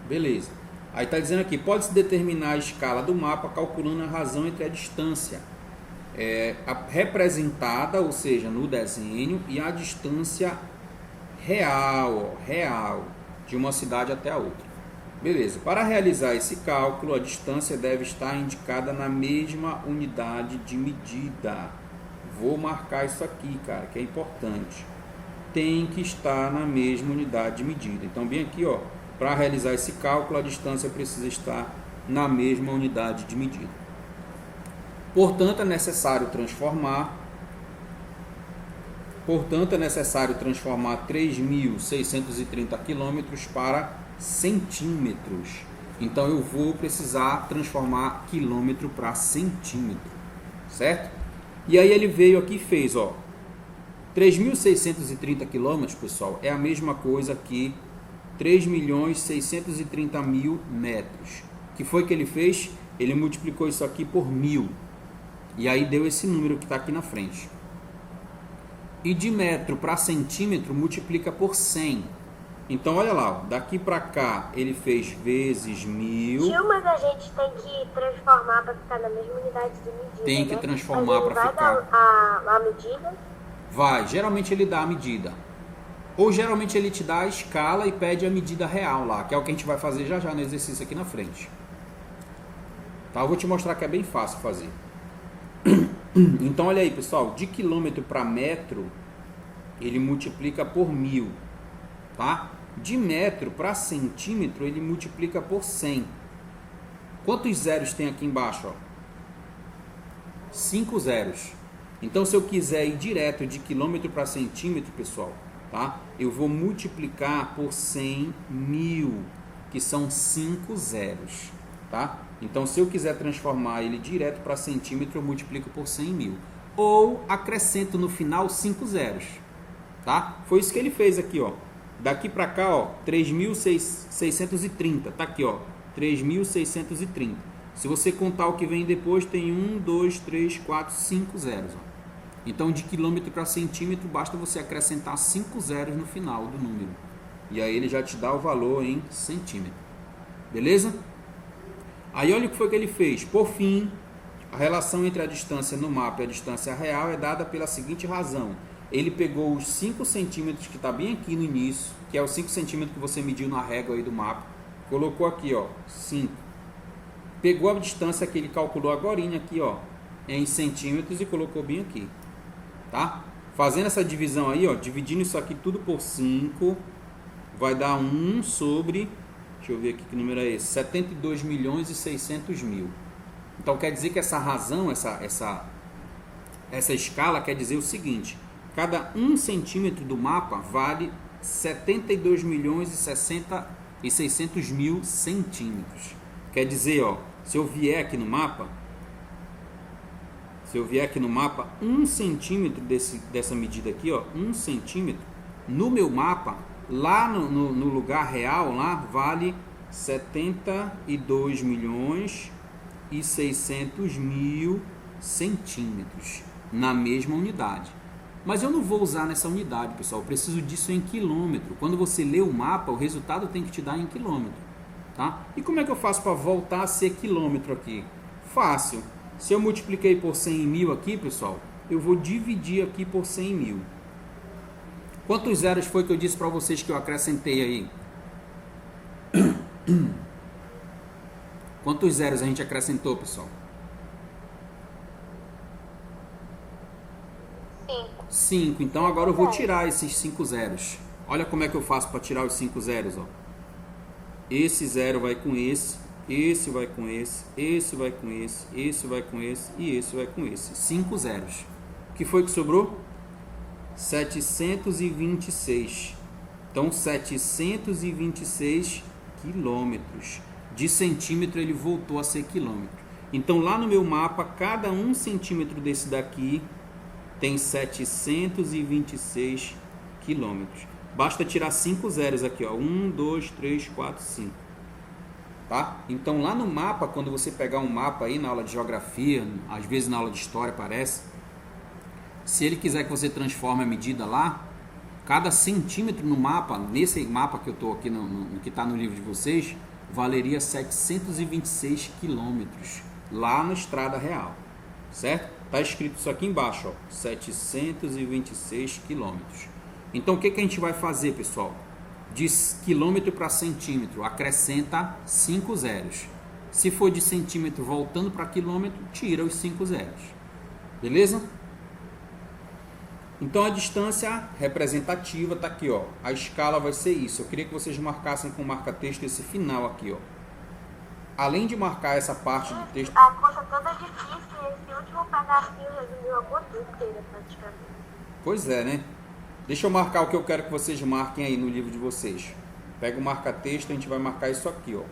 Beleza. Aí está dizendo aqui, pode-se determinar a escala do mapa calculando a razão entre a distância representada, ou seja, no desenho, e a distância real de uma cidade até a outra. Beleza, para realizar esse cálculo, a distância deve estar indicada na mesma unidade de medida. Vou marcar isso aqui, cara, que é importante. Tem que estar na mesma unidade de medida. Então, bem aqui, ó, para realizar esse cálculo, a distância precisa estar na mesma unidade de medida. Portanto, é necessário transformar 3.630 quilômetros para centímetros. Então, eu vou precisar transformar quilômetro para centímetro, certo? E aí ele veio aqui e fez, ó, 3.630 quilômetros, pessoal, é a mesma coisa que 3.630.000 metros. O que foi que ele fez? Ele multiplicou isso aqui por 1.000. E aí deu esse número que está aqui na frente. E de metro para centímetro multiplica por 100. Então, olha lá, ó, daqui para cá ele fez vezes 1.000. Tio, mas a gente tem que transformar para ficar na mesma unidade de medida. Tem que né? transformar para ficar. Vai dar a medida? Vai, geralmente ele dá a medida. Ou geralmente ele te dá a escala e pede a medida real lá, que é o que a gente vai fazer já já no exercício aqui na frente. Tá, eu vou te mostrar que é bem fácil fazer. Então, olha aí, pessoal, de quilômetro para metro, ele multiplica por 1.000, tá? De metro para centímetro, ele multiplica por 100. Quantos zeros tem aqui embaixo, ó? 5 zeros. Então, se eu quiser ir direto de quilômetro para centímetro, pessoal, tá? Eu vou multiplicar por 100.000, que são 5 zeros, tá? Então, se eu quiser transformar ele direto para centímetro, eu multiplico por 100.000. Ou acrescento no final 5 zeros, tá? Foi isso que ele fez aqui, ó. Daqui para cá, ó, 3.630. Tá aqui, ó, 3.630. Se você contar o que vem depois, tem 1, 2, 3, 4, 5 zeros, ó. Então, de quilômetro para centímetro, basta você acrescentar 5 zeros no final do número. E aí ele já te dá o valor em centímetro. Beleza? Aí olha o que foi que ele fez. Por fim, a relação entre a distância no mapa e a distância real é dada pela seguinte razão. Ele pegou os 5 centímetros que está bem aqui no início, que é os 5 centímetros que você mediu na régua aí do mapa, colocou aqui, ó, 5. Pegou a distância que ele calculou agorinha aqui, ó, em centímetros e colocou bem aqui, tá? Fazendo essa divisão aí, ó, dividindo isso aqui tudo por 5, vai dar 1 sobre, deixa eu ver aqui que número é esse, 72.600.000. Então quer dizer que essa razão, essa escala quer dizer o seguinte: cada 1 centímetro do mapa vale 72.600.000 centímetros. Quer dizer, ó, se eu vier aqui no mapa, 1 centímetro dessa medida aqui, ó, 1 centímetro, no meu mapa, lá no lugar real, lá vale 72.600.000 centímetros, na mesma unidade. Mas eu não vou usar nessa unidade, pessoal, eu preciso disso em quilômetro. Quando você lê o mapa, o resultado tem que te dar em quilômetro, tá? E como é que eu faço para voltar a ser quilômetro aqui? Fácil. Se eu multipliquei por 100.000 aqui, pessoal, eu vou dividir aqui por 100.000. Quantos zeros foi que eu disse para vocês que eu acrescentei aí? Quantos zeros a gente acrescentou, pessoal? 5. Então agora eu vou tirar esses 5 zeros. Olha como é que eu faço para tirar os 5 zeros, ó. Esse zero vai com esse vai com esse vai com esse vai com esse e esse vai com esse. 5 zeros. O que foi que sobrou? 726. Então 726 quilômetros. De centímetro ele voltou a ser quilômetro. Então lá no meu mapa, cada 1 centímetro desse daqui tem 726 quilômetros. Basta tirar 5 zeros aqui, ó. 1, 2, 3, 4, 5. Tá? Então lá no mapa, quando você pegar um mapa aí na aula de geografia, às vezes na aula de história aparece, se ele quiser que você transforme a medida lá, cada centímetro no mapa, nesse mapa que eu estou aqui, que está no livro de vocês, valeria 726 quilômetros lá na estrada real, certo? Está escrito isso aqui embaixo, ó, 726 quilômetros. Então o que a gente vai fazer, pessoal? De quilômetro para centímetro, acrescenta 5 zeros. Se for de centímetro voltando para quilômetro, tira os 5 zeros. Beleza? Então a distância representativa está aqui, ó. A escala vai ser isso. Eu queria que vocês marcassem com marca-texto esse final aqui, ó. além de marcar essa parte do texto... A conta toda difícil e esse último pedacinho resumiu a conta inteira praticamente. Pois é, né? Deixa eu marcar o que eu quero que vocês marquem aí no livro de vocês. Pega o marca-texto, a gente vai marcar isso aqui, ó.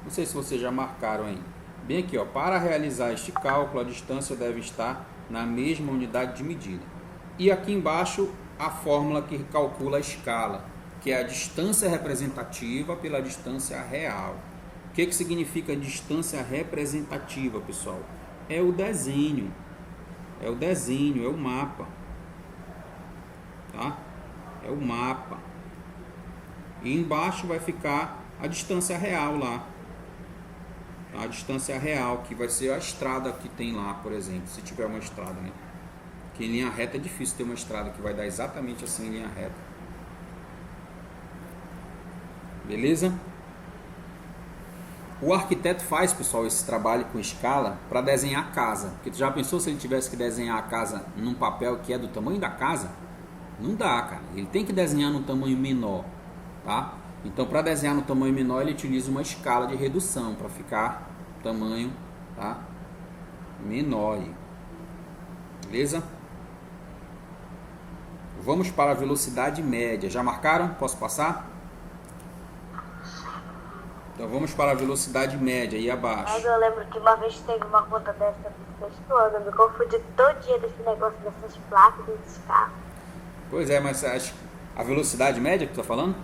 Não sei se vocês já marcaram aí. Bem aqui, ó. Para realizar este cálculo, a distância deve estar na mesma unidade de medida. E aqui embaixo, a fórmula que calcula a escala, que é a distância representativa pela distância real. O que significa distância representativa, pessoal? É o desenho. É o desenho, é o mapa. Tá? É o mapa. E embaixo vai ficar a distância real lá. A distância real, que vai ser a estrada que tem lá, por exemplo, se tiver uma estrada, né? Que em linha reta é difícil ter uma estrada que vai dar exatamente assim em linha reta. Beleza? O arquiteto faz, pessoal, esse trabalho com escala para desenhar a casa. Porque tu já pensou se ele tivesse que desenhar a casa num papel que é do tamanho da casa? Não dá, cara. Ele tem que desenhar no tamanho menor, tá? Então, para desenhar no tamanho menor, ele utiliza uma escala de redução para ficar tamanho, tá, menor aí. Beleza? Vamos para a velocidade média. Já marcaram? Posso passar? Então, vamos para a velocidade média aí abaixo. Mas eu lembro que uma vez teve uma conta dessa do sexto ano, eu me confundi todo dia desse negócio dessas placas desses carros. Pois é, mas a velocidade média que tu tá falando?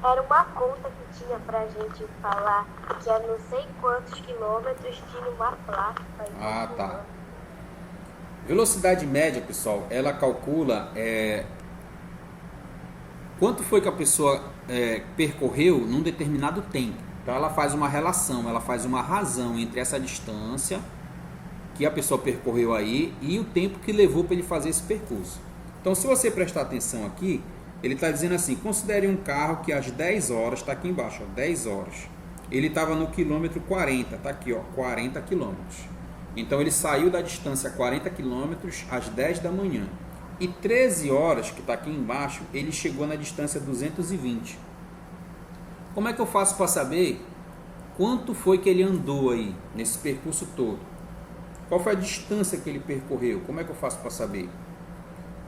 Era uma conta que tinha pra gente falar que a não sei quantos quilômetros tinha uma placa. Ah, tá. Velocidade média, pessoal, ela calcula quanto foi que a pessoa percorreu num determinado tempo. Então ela faz uma relação, ela faz uma razão entre essa distância que a pessoa percorreu aí e o tempo que levou para ele fazer esse percurso. Então, se você prestar atenção aqui, ele está dizendo assim, considere um carro que às 10 horas, está aqui embaixo, ó, 10 horas. Ele estava no quilômetro 40, está aqui, ó, 40 quilômetros. Então ele saiu da distância 40 quilômetros às 10 da manhã. E 13 horas, que está aqui embaixo, ele chegou na distância 220. Como é que eu faço para saber quanto foi que ele andou aí, nesse percurso todo? Qual foi a distância que ele percorreu? Como é que eu faço para saber?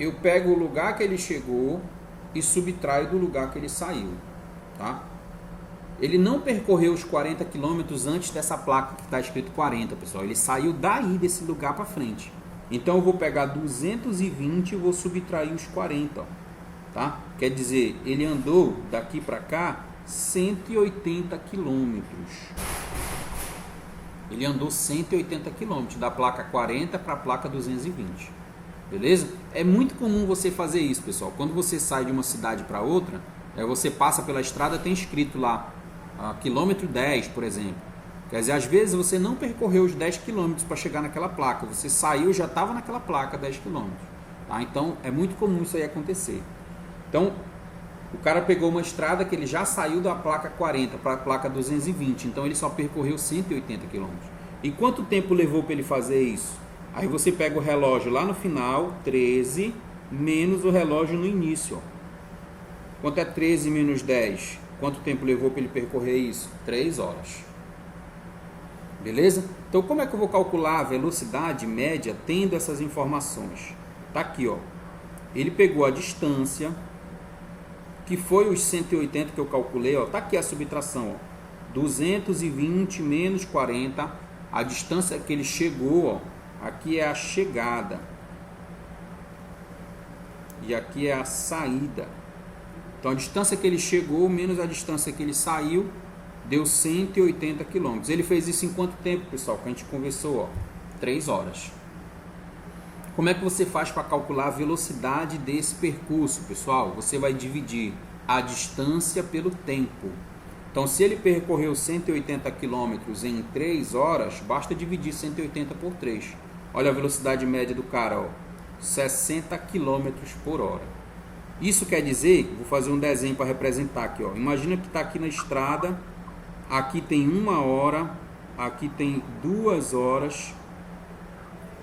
Eu pego o lugar que ele chegou e subtraio do lugar que ele saiu, tá? Ele não percorreu os 40 quilômetros antes dessa placa que está escrito 40, pessoal. Ele saiu daí, desse lugar para frente. Então eu vou pegar 220 e vou subtrair os 40, ó, tá? Quer dizer, ele andou daqui para cá 180 quilômetros. Ele andou 180 quilômetros, da placa 40 para a placa 220. Beleza? É muito comum você fazer isso, pessoal. Quando você sai de uma cidade para outra, você passa pela estrada, tem escrito lá, quilômetro 10, por exemplo. Quer dizer, às vezes você não percorreu os 10 quilômetros para chegar naquela placa. Você saiu e já estava naquela placa 10 quilômetros. Tá? Então, é muito comum isso aí acontecer. Então, o cara pegou uma estrada que ele já saiu da placa 40 para a placa 220. Então, ele só percorreu 180 quilômetros. E quanto tempo levou para ele fazer isso? Aí você pega o relógio lá no final, 13, menos o relógio no início. Ó. Quanto é 13 menos 10? Quanto tempo levou para ele percorrer isso? 3 horas. Beleza? Então, como é que eu vou calcular a velocidade média tendo essas informações? Tá aqui, ó. Ele pegou a distância, que foi os 180 que eu calculei, ó. Tá aqui a subtração, ó. 220 menos 40, a distância que ele chegou, ó. Aqui é a chegada. E aqui é a saída. Então, a distância que ele chegou menos a distância que ele saiu deu 180 quilômetros. Ele fez isso em quanto tempo, pessoal? Que a gente conversou, ó. 3 horas. Como é que você faz para calcular a velocidade desse percurso, pessoal? Você vai dividir a distância pelo tempo. Então, se ele percorreu 180 quilômetros em 3 horas, basta dividir 180 por 3. Olha a velocidade média do cara, ó, 60 km por hora. Isso quer dizer, vou fazer um desenho para representar aqui, ó. Imagina que está aqui na estrada, aqui tem 1 hora, aqui tem 2 horas.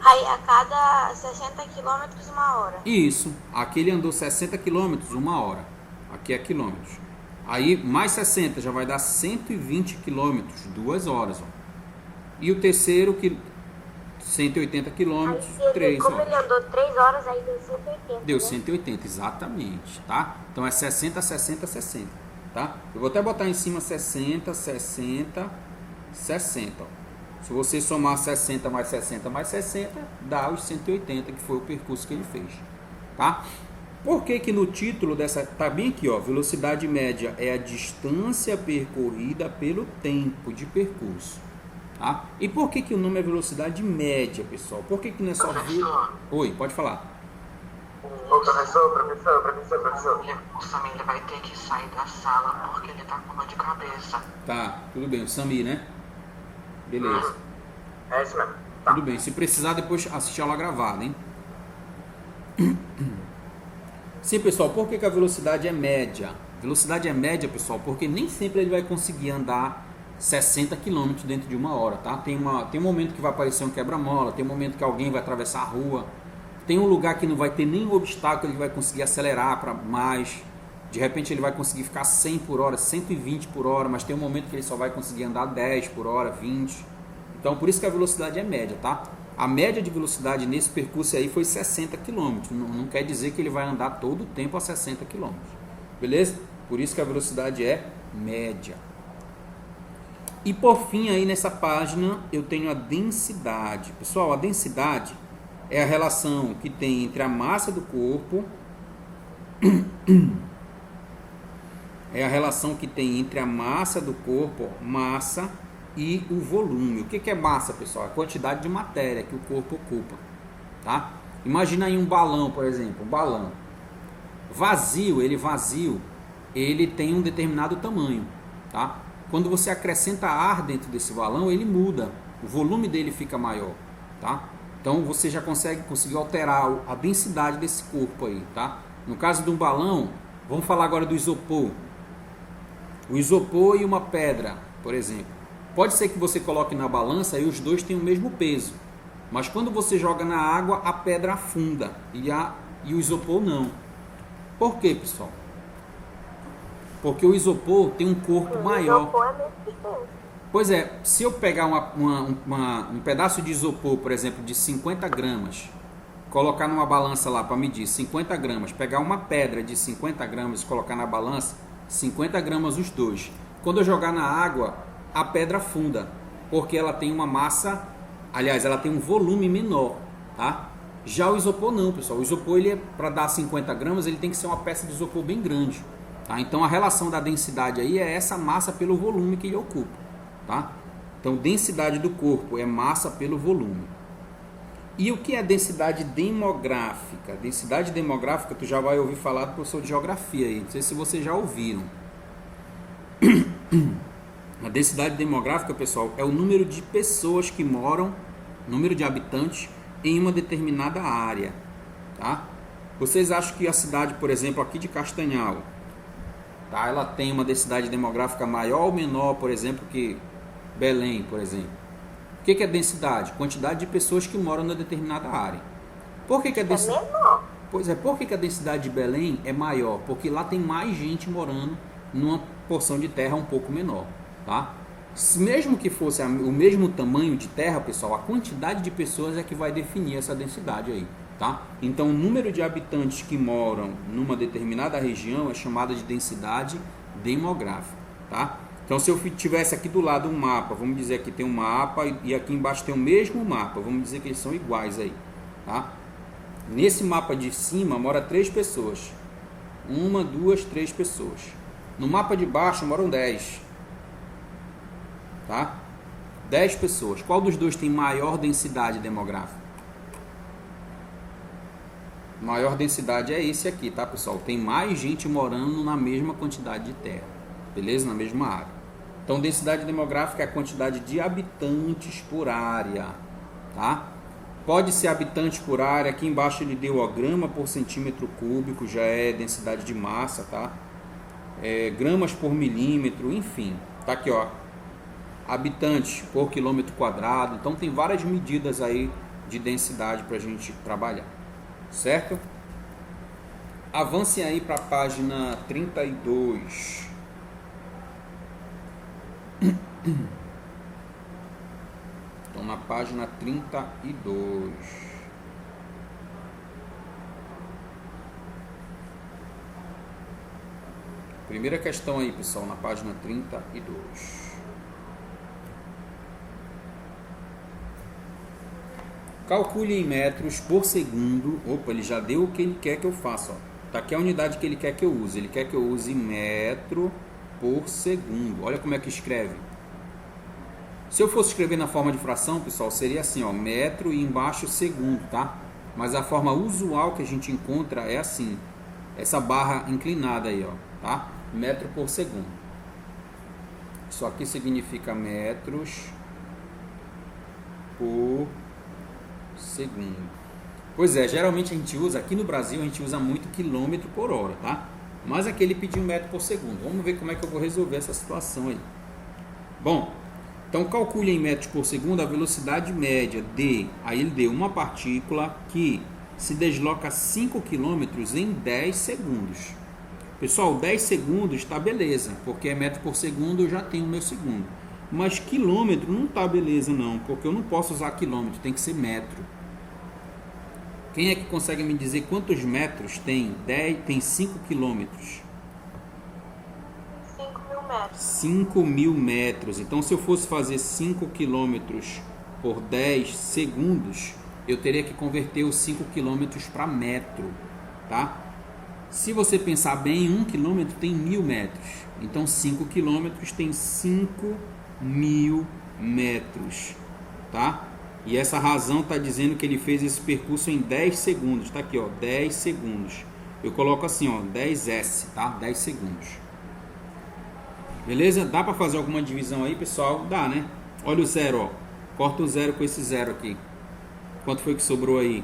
Aí a cada 60 quilômetros, 1 hora. Isso, aqui ele andou 60 km, 1 hora. Aqui é quilômetros. Aí, mais 60 já vai dar 120 quilômetros, 2 horas. Ó. E o terceiro, 180 quilômetros, 3 Como horas. ele andou 3 horas, aí deu 180. Deu né? 180, exatamente, tá? Então é 60, 60, 60, tá? Eu vou até botar em cima 60, 60, 60. Ó. Se você somar 60 mais 60 mais 60, dá os 180, que foi o percurso que ele fez, tá? Por que que no título dessa... Tá bem aqui, ó. Velocidade média é a distância percorrida pelo tempo de percurso. Tá? E por que que o nome é velocidade média, pessoal? Por que que não é só... Professor. Oi, pode falar. Ô, professor. O Samir ele vai ter que sair da sala porque ele tá com dor de cabeça. Tá, tudo bem. O Samir, né? Beleza. É isso mesmo. Tudo bem. Se precisar, depois assistir a aula gravada, hein? Sim, pessoal. Por que que a velocidade é média? Velocidade é média, pessoal, porque nem sempre ele vai conseguir andar 60 km dentro de 1 hora, tá? Tem um momento que vai aparecer um quebra-mola, tem um momento que alguém vai atravessar a rua, tem um lugar que não vai ter nenhum obstáculo, ele vai conseguir acelerar para mais, de repente ele vai conseguir ficar 100 por hora, 120 por hora, mas tem um momento que ele só vai conseguir andar 10 por hora, 20. Então, por isso que a velocidade é média, tá? A média de velocidade nesse percurso aí foi 60 km, não quer dizer que ele vai andar todo o tempo a 60 km, beleza? Por isso que a velocidade é média. E por fim, aí nessa página, eu tenho a densidade. Pessoal, a densidade é a relação que tem entre a massa do corpo... É a relação que tem entre a massa do corpo, massa e o volume. O que é massa, pessoal? É a quantidade de matéria que o corpo ocupa. Tá? Imagina aí um balão, por exemplo. Um balão vazio, ele tem um determinado tamanho. Tá? Quando você acrescenta ar dentro desse balão, ele muda, o volume dele fica maior, tá? Então você já conseguir alterar a densidade desse corpo aí, tá? No caso de um balão, vamos falar agora do isopor. O isopor e uma pedra, por exemplo. Pode ser que você coloque na balança e os dois têm o mesmo peso, mas quando você joga na água, a pedra afunda e o isopor não. Por quê, pessoal? Porque o isopor tem um corpo maior. O isopor é meio pequeno. Pois é, se eu pegar um pedaço de isopor, por exemplo, de 50 gramas, colocar numa balança lá para medir 50 gramas, pegar uma pedra de 50 gramas e colocar na balança, 50 gramas os dois. Quando eu jogar na água, a pedra afunda, porque ela tem uma massa, aliás, ela tem um volume menor, tá? Já o isopor não, pessoal. O isopor, para dar 50 gramas, ele tem que ser uma peça de isopor bem grande. Tá? Então a relação da densidade aí é essa massa pelo volume que ele ocupa, tá? Então densidade do corpo é massa pelo volume. E o que é densidade demográfica? Densidade demográfica tu já vai ouvir falar do professor de geografia aí, não sei se vocês já ouviram. A densidade demográfica, pessoal, é o número de pessoas que moram, número de habitantes em uma determinada área, tá? Vocês acham que a cidade, por exemplo, aqui de Castanhal, tá, ela tem uma densidade demográfica maior ou menor, por exemplo, que Belém, por exemplo? O que é densidade? Quantidade de pessoas que moram na determinada área. Por que a densidade... menor. Pois é, por que a densidade de Belém é maior? Porque lá tem mais gente morando numa porção de terra um pouco menor, tá? Mesmo que fosse o mesmo tamanho de terra, pessoal, a quantidade de pessoas é que vai definir essa densidade aí. Tá? Então, o número de habitantes que moram numa determinada região é chamada de densidade demográfica. Tá? Então, se eu tivesse aqui do lado um mapa, vamos dizer que tem um mapa e aqui embaixo tem o mesmo mapa, vamos dizer que eles são iguais aí. Tá? Nesse mapa de cima mora 3 pessoas. 1, 2, 3 pessoas. No mapa de baixo moram 10. Tá? 10 pessoas. Qual dos dois tem maior densidade demográfica? Maior densidade é esse aqui, tá, pessoal? Tem mais gente morando na mesma quantidade de terra, beleza? Na mesma área. Então, densidade demográfica é a quantidade de habitantes por área, tá? Pode ser habitantes por área. Aqui embaixo ele deu, ó, grama por centímetro cúbico, já é densidade de massa, tá? Gramas por milímetro, enfim. Tá aqui, ó, habitantes por quilômetro quadrado. Então, tem várias medidas aí de densidade para a gente trabalhar. Certo? Avancem aí para a página 32. Estão na página 32. Primeira questão aí, pessoal, na página 32. Calcule em metros por segundo. Opa, ele já deu o que ele quer que eu faça. Ó. Tá aqui a unidade que ele quer que eu use. Ele quer que eu use metro por segundo. Olha como é que escreve. Se eu fosse escrever na forma de fração, pessoal, seria assim, ó, metro e embaixo segundo, tá? Mas a forma usual que a gente encontra é assim. Essa barra inclinada aí, ó, tá? Metro por segundo. Isso aqui significa metros por segundo. Pois é, geralmente a gente usa, aqui no Brasil a gente usa muito quilômetro por hora, tá? Mas aqui ele pediu metro por segundo. Vamos ver como é que eu vou resolver essa situação aí. Bom, então calcule em metros por segundo a velocidade média de, aí ele deu uma partícula que se desloca 5 km em 10 segundos. Pessoal, 10 segundos tá beleza, porque é metro por segundo, eu já tenho o meu segundo. Mas quilômetro não tá beleza não, porque eu não posso usar quilômetro, tem que ser metro. Quem é que consegue me dizer quantos metros tem 5 quilômetros? 5.000 metros. 5.000 metros. Então, se eu fosse fazer 5 quilômetros por 10 segundos, eu teria que converter os 5 quilômetros para metro, tá? Se você pensar bem, 1 quilômetro tem 1.000 metros. Então, 5 quilômetros tem 5.000 metros, tá? E essa razão está dizendo que ele fez esse percurso em 10 segundos. Está aqui, ó, 10 segundos. Eu coloco assim, ó, 10S, tá? 10 segundos. Beleza? Dá para fazer alguma divisão aí, pessoal? Dá, né? Olha o zero, ó. Corta o zero com esse zero aqui. Quanto foi que sobrou aí?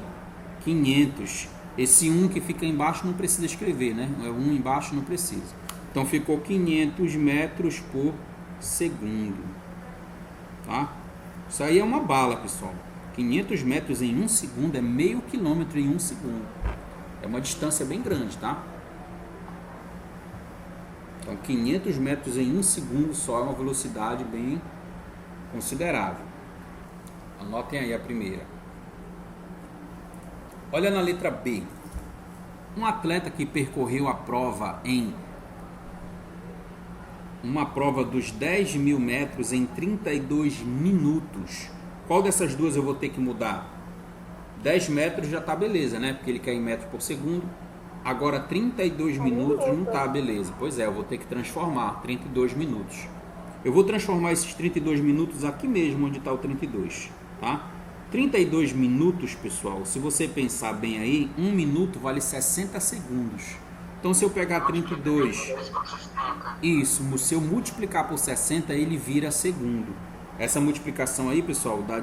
500. Esse 1 que fica embaixo não precisa escrever, né? É 1 embaixo, não precisa. Então ficou 500 metros por segundo. Tá? Isso aí é uma bala, pessoal. 500 metros em 1 segundo é meio quilômetro em 1 segundo. É uma distância bem grande, tá? Então 500 metros em 1 segundo só é uma velocidade bem considerável. Anotem aí a primeira. Olha na letra B. Um atleta que percorreu a prova uma prova dos 10.000 metros em 32 minutos. Qual dessas duas eu vou ter que mudar? 10 metros já tá beleza, né? Porque ele quer em metros por segundo. Agora 32 minutos não tá beleza. Pois é, eu vou ter que transformar 32 minutos. Eu vou transformar esses 32 minutos aqui mesmo onde está o 32, tá? 32 minutos, pessoal, se você pensar bem aí, 1 minuto vale 60 segundos. Então, se eu pegar 32, isso, se eu multiplicar por 60, ele vira segundo. Essa multiplicação aí, pessoal, dá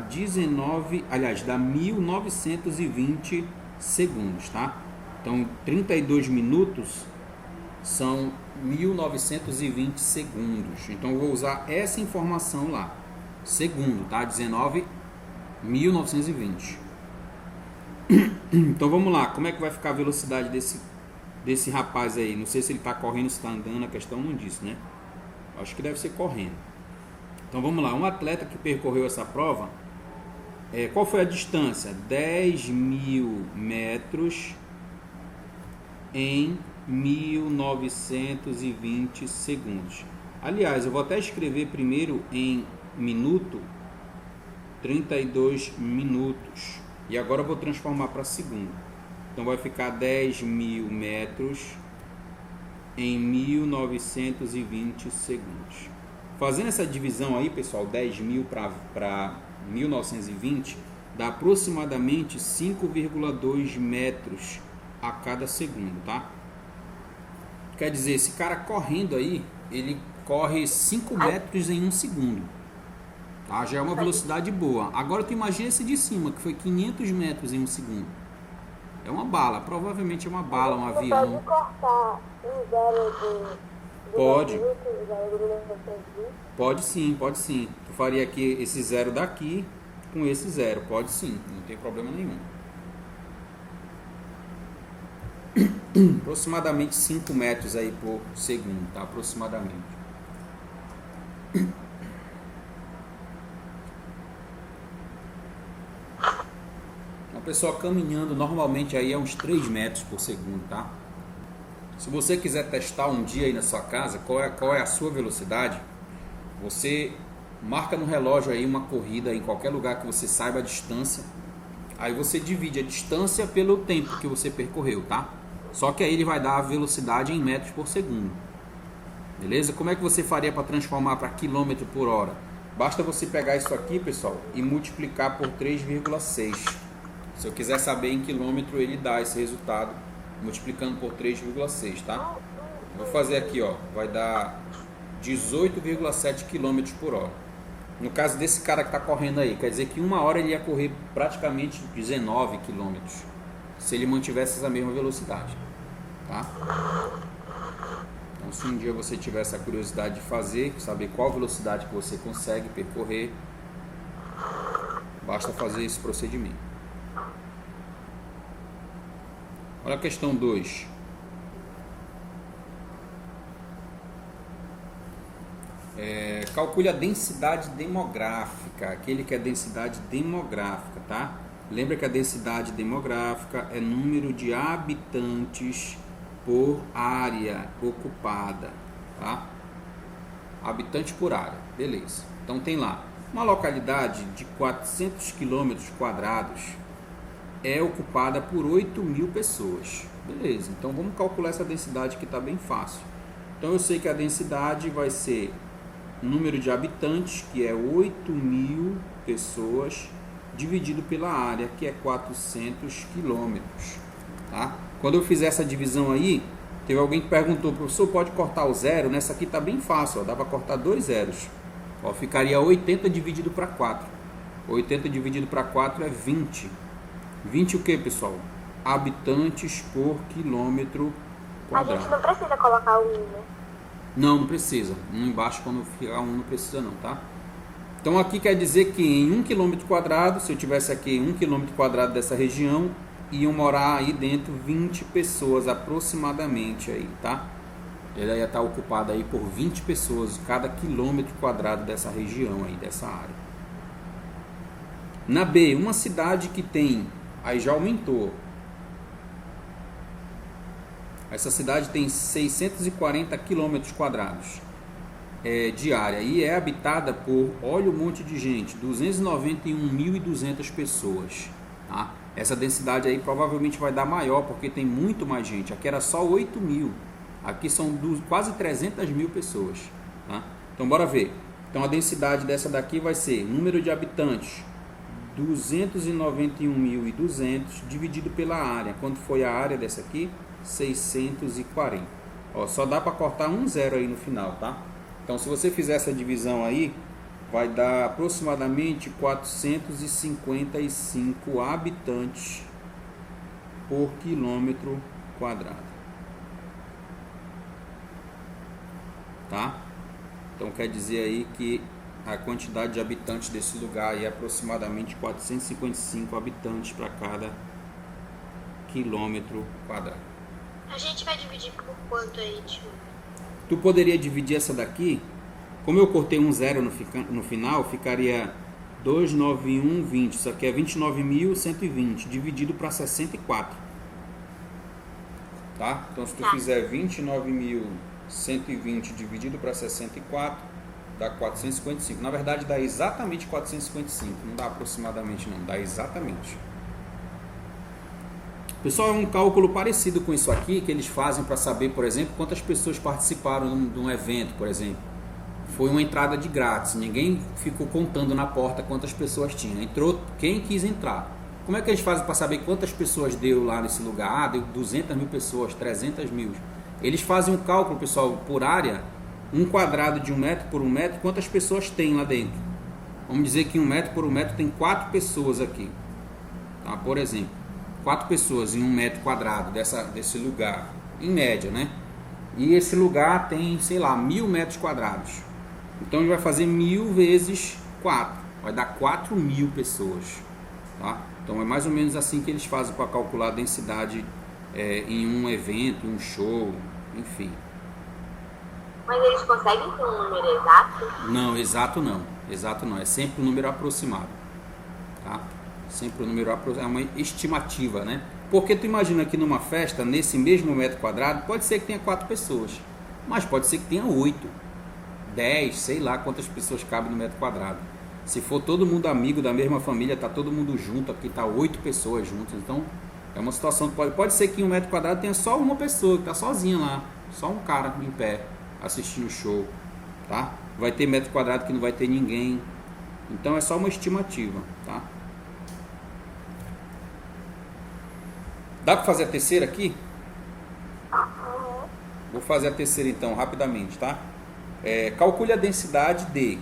1920 segundos, tá? Então, 32 minutos são 1920 segundos. Então, eu vou usar essa informação lá. Segundo, tá? 1920. Então, vamos lá. Como é que vai ficar a velocidade desse rapaz aí? Não sei se ele está correndo, se está andando. A questão não diz, né? Acho que deve ser correndo. Então, vamos lá. Um atleta que percorreu essa prova, qual foi a distância? 10.000 metros em 1920 segundos. Aliás, eu vou até escrever primeiro em minuto, 32 minutos. E agora eu vou transformar para segundo. Então vai ficar 10.000 metros em 1920 segundos. Fazendo essa divisão aí, pessoal, 10.000 para 1920, dá aproximadamente 5,2 metros a cada segundo, tá? Quer dizer, esse cara correndo aí, ele corre 5 metros em 1 segundo. Tá? Já é uma velocidade boa. Agora tu imagina esse de cima, que foi 500 metros em 1 segundo. É uma bala, provavelmente é uma bala, um avião. Pode cortar um zero de Pode. minutos, Pode sim, pode sim. Tu faria aqui esse zero daqui com esse zero. Pode sim, não tem problema nenhum. aproximadamente 5 metros aí por segundo, tá? Aproximadamente. Uma pessoa caminhando normalmente aí é uns 3 metros por segundo, tá? Se você quiser testar um dia aí na sua casa, qual é a sua velocidade, você marca no relógio aí uma corrida em qualquer lugar que você saiba a distância. Aí você divide a distância pelo tempo que você percorreu, tá? Só que aí ele vai dar a velocidade em metros por segundo. Beleza? Como é que você faria para transformar para quilômetro por hora? Basta você pegar isso aqui, pessoal, e multiplicar por 3,6. Se eu quiser saber em quilômetro, ele dá esse resultado multiplicando por 3,6, tá? Vou fazer aqui, ó, vai dar 18,7 km por hora. No caso desse cara que está correndo aí, quer dizer que uma hora ele ia correr praticamente 19 km, se ele mantivesse essa mesma velocidade, tá? Então, se um dia você tiver essa curiosidade de fazer, saber qual velocidade que você consegue percorrer, basta fazer esse procedimento. Olha a questão 2. Calcule a densidade demográfica, aquele que é densidade demográfica, tá? Lembra que a densidade demográfica é número de habitantes por área ocupada, tá? Habitante por área, beleza. Então tem lá, uma localidade de 400 quilômetros quadrados é ocupada por 8.000 pessoas, beleza. Então vamos calcular essa densidade que está bem fácil. Então eu sei que a densidade vai ser número de habitantes, que é 8.000 pessoas, dividido pela área, que é 400 quilômetros, tá? Quando eu fizer essa divisão aí, teve alguém que perguntou, professor, pode cortar o zero? Nessa aqui tá bem fácil, ó, dá para cortar 2 zeros. Ó, ficaria 80 dividido para 4. 80 dividido para 4 é 20. 20 o que, pessoal? Habitantes por quilômetro quadrado. A gente não precisa colocar o 1, né? Não precisa. Embaixo, quando ficar 1, não precisa não, tá? Então aqui quer dizer que em 1 km quadrado, se eu tivesse aqui 1 km quadrado dessa região, iam morar aí dentro 20 pessoas aproximadamente aí, tá? Ele ia estar ocupado aí por 20 pessoas cada quilômetro quadrado dessa região aí, dessa área. Na B, uma cidade que tem, aí já aumentou. Essa cidade tem 640 quilômetros quadrados de área e é habitada por, olha um monte de gente, 291.200 pessoas, tá? Essa densidade aí provavelmente vai dar maior, porque tem muito mais gente. Aqui era só 8.000, aqui são quase 300.000 pessoas, tá? Então bora ver. Então a densidade dessa daqui vai ser número de habitantes 291.200 dividido pela área. Quanto foi a área dessa aqui? 640. Ó, só dá para cortar um zero aí no final, tá? Então se você fizer essa divisão aí, vai dar aproximadamente 455 habitantes por quilômetro quadrado, tá? Então quer dizer aí que a quantidade de habitantes desse lugar aí é aproximadamente 455 habitantes para cada quilômetro quadrado. A gente vai dividir por quanto aí, tio? Tu poderia dividir essa daqui, como eu cortei um zero no final, ficaria 291,20, isso aqui é 29.120, dividido para 64, tá? Então se tu fizer 29.120 dividido para 64, dá 455, na verdade dá exatamente 455, não dá aproximadamente não, dá exatamente. Pessoal, é um cálculo parecido com isso aqui que eles fazem para saber, por exemplo, quantas pessoas participaram de um evento, por exemplo. Foi uma entrada de grátis, ninguém ficou contando na porta quantas pessoas tinha. Entrou quem quis entrar. Como é que eles fazem para saber quantas pessoas deu lá nesse lugar? Ah, deu 200.000 pessoas, 300.000. Eles fazem um cálculo, pessoal, por área, um quadrado de 1 metro por 1 metro, quantas pessoas tem lá dentro. Vamos dizer que 1 metro por 1 metro tem 4 pessoas aqui, tá? Por exemplo, 4 pessoas em 1 metro quadrado desse lugar, em média, né? E esse lugar tem, sei lá, 1.000 metros quadrados. Então ele vai fazer 1.000 vezes 4, vai dar 4.000 pessoas, tá? Então é mais ou menos assim que eles fazem para calcular a densidade em um evento, um show, enfim. Mas eles conseguem ter um número exato? Não, exato não, é sempre um número aproximado, tá? Sempre um número aproximado, é uma estimativa, né? Porque tu imagina que numa festa, nesse mesmo metro quadrado, pode ser que tenha 4 pessoas, mas pode ser que tenha 8, 10, sei lá quantas pessoas cabem no metro quadrado. Se for todo mundo amigo da mesma família, tá todo mundo junto, aqui tá 8 pessoas juntas, então é uma situação que pode ser que em um metro quadrado tenha só uma pessoa que tá sozinha lá, só um cara em pé assistindo o show, tá? Vai ter metro quadrado que não vai ter ninguém, então é só uma estimativa, tá? Dá para fazer a terceira aqui? Vou fazer a terceira então, rapidamente, tá? Calcule a densidade de...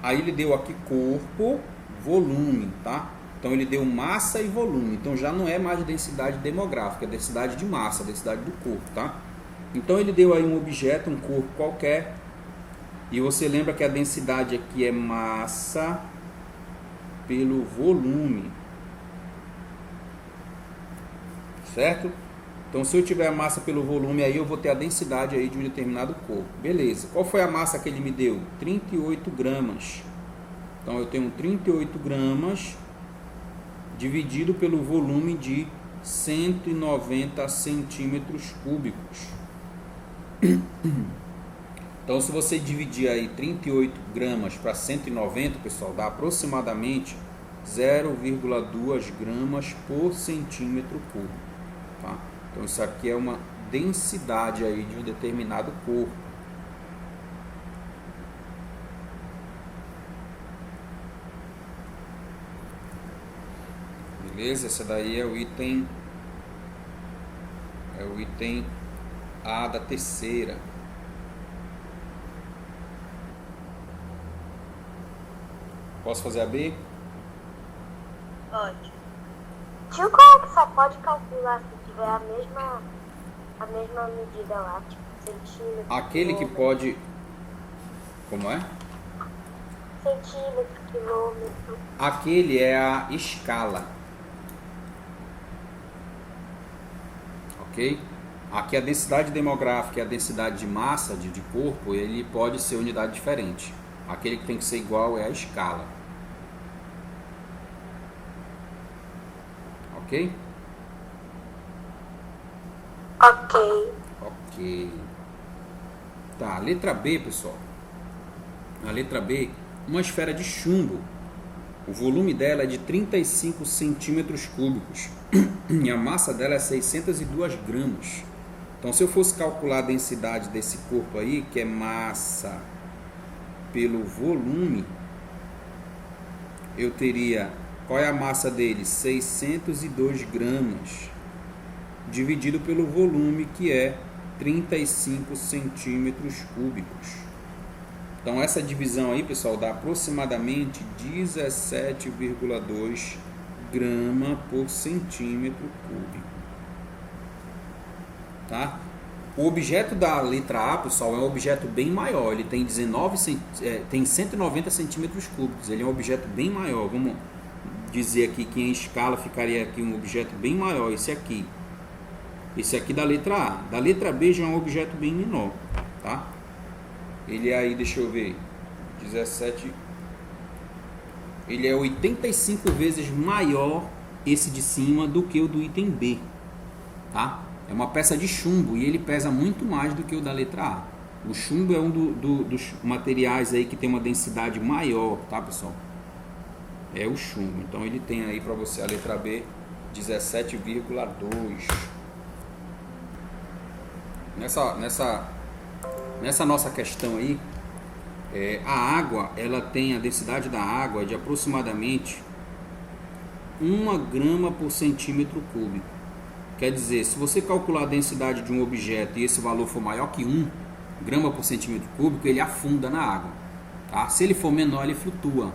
Aí ele deu aqui corpo, volume, tá? Então ele deu massa e volume. Então já não é mais densidade demográfica, é densidade de massa, densidade do corpo, tá? Então ele deu aí um objeto, um corpo qualquer. E você lembra que a densidade aqui é massa pelo volume. Certo? Então se eu tiver a massa pelo volume aí, eu vou ter a densidade aí de um determinado corpo. Beleza. Qual foi a massa que ele me deu? 38 gramas. Então eu tenho 38 gramas dividido pelo volume de 190 centímetros cúbicos. Então se você dividir aí 38 gramas para 190, pessoal, dá aproximadamente 0,2 gramas por centímetro cúbico, tá? Então isso aqui é uma densidade aí de um determinado corpo. Beleza? Esse daí é o item A da terceira. Posso fazer a B? Pode. Tio, como que só pode calcular se tiver a mesma medida lá, tipo centímetro? Aquele que pode... Como é? Centímetro, quilômetro. Aquele é a escala. Ok? Aqui a densidade demográfica e a densidade de massa, de corpo, ele pode ser unidade diferente. Aquele que tem que ser igual é a escala. Ok? Ok. Tá, letra B, pessoal. A letra B, uma esfera de chumbo. O volume dela é de 35 centímetros cúbicos. E a massa dela é 602 gramas. Então, se eu fosse calcular a densidade desse corpo aí, que é massa pelo volume, eu teria... Qual é a massa dele? 602 gramas. Dividido pelo volume, que é 35 centímetros cúbicos. Então, essa divisão aí, pessoal, dá aproximadamente 17,2 grama por centímetro cúbico. Tá? O objeto da letra A, pessoal, é um objeto bem maior. Ele tem 190 centímetros cúbicos. Ele é um objeto bem maior. Vamos dizer aqui que em escala ficaria aqui um objeto bem maior. Esse aqui da letra A. Da letra B já é um objeto bem menor, tá? Ele é aí, deixa eu ver, 17. Ele é 85 vezes maior, esse de cima, do que o do item B, tá? É uma peça de chumbo e ele pesa muito mais do que o da letra A. O chumbo é um dos materiais aí que tem uma densidade maior, tá, pessoal? É o chumbo. Então ele tem aí para você a letra B 17,2. Nessa nossa questão aí, a água, ela tem a densidade da água de aproximadamente 1 grama por centímetro cúbico. Quer dizer, se você calcular a densidade de um objeto e esse valor for maior que 1 grama por centímetro cúbico, ele afunda na água, tá? Se ele for menor, ele flutua.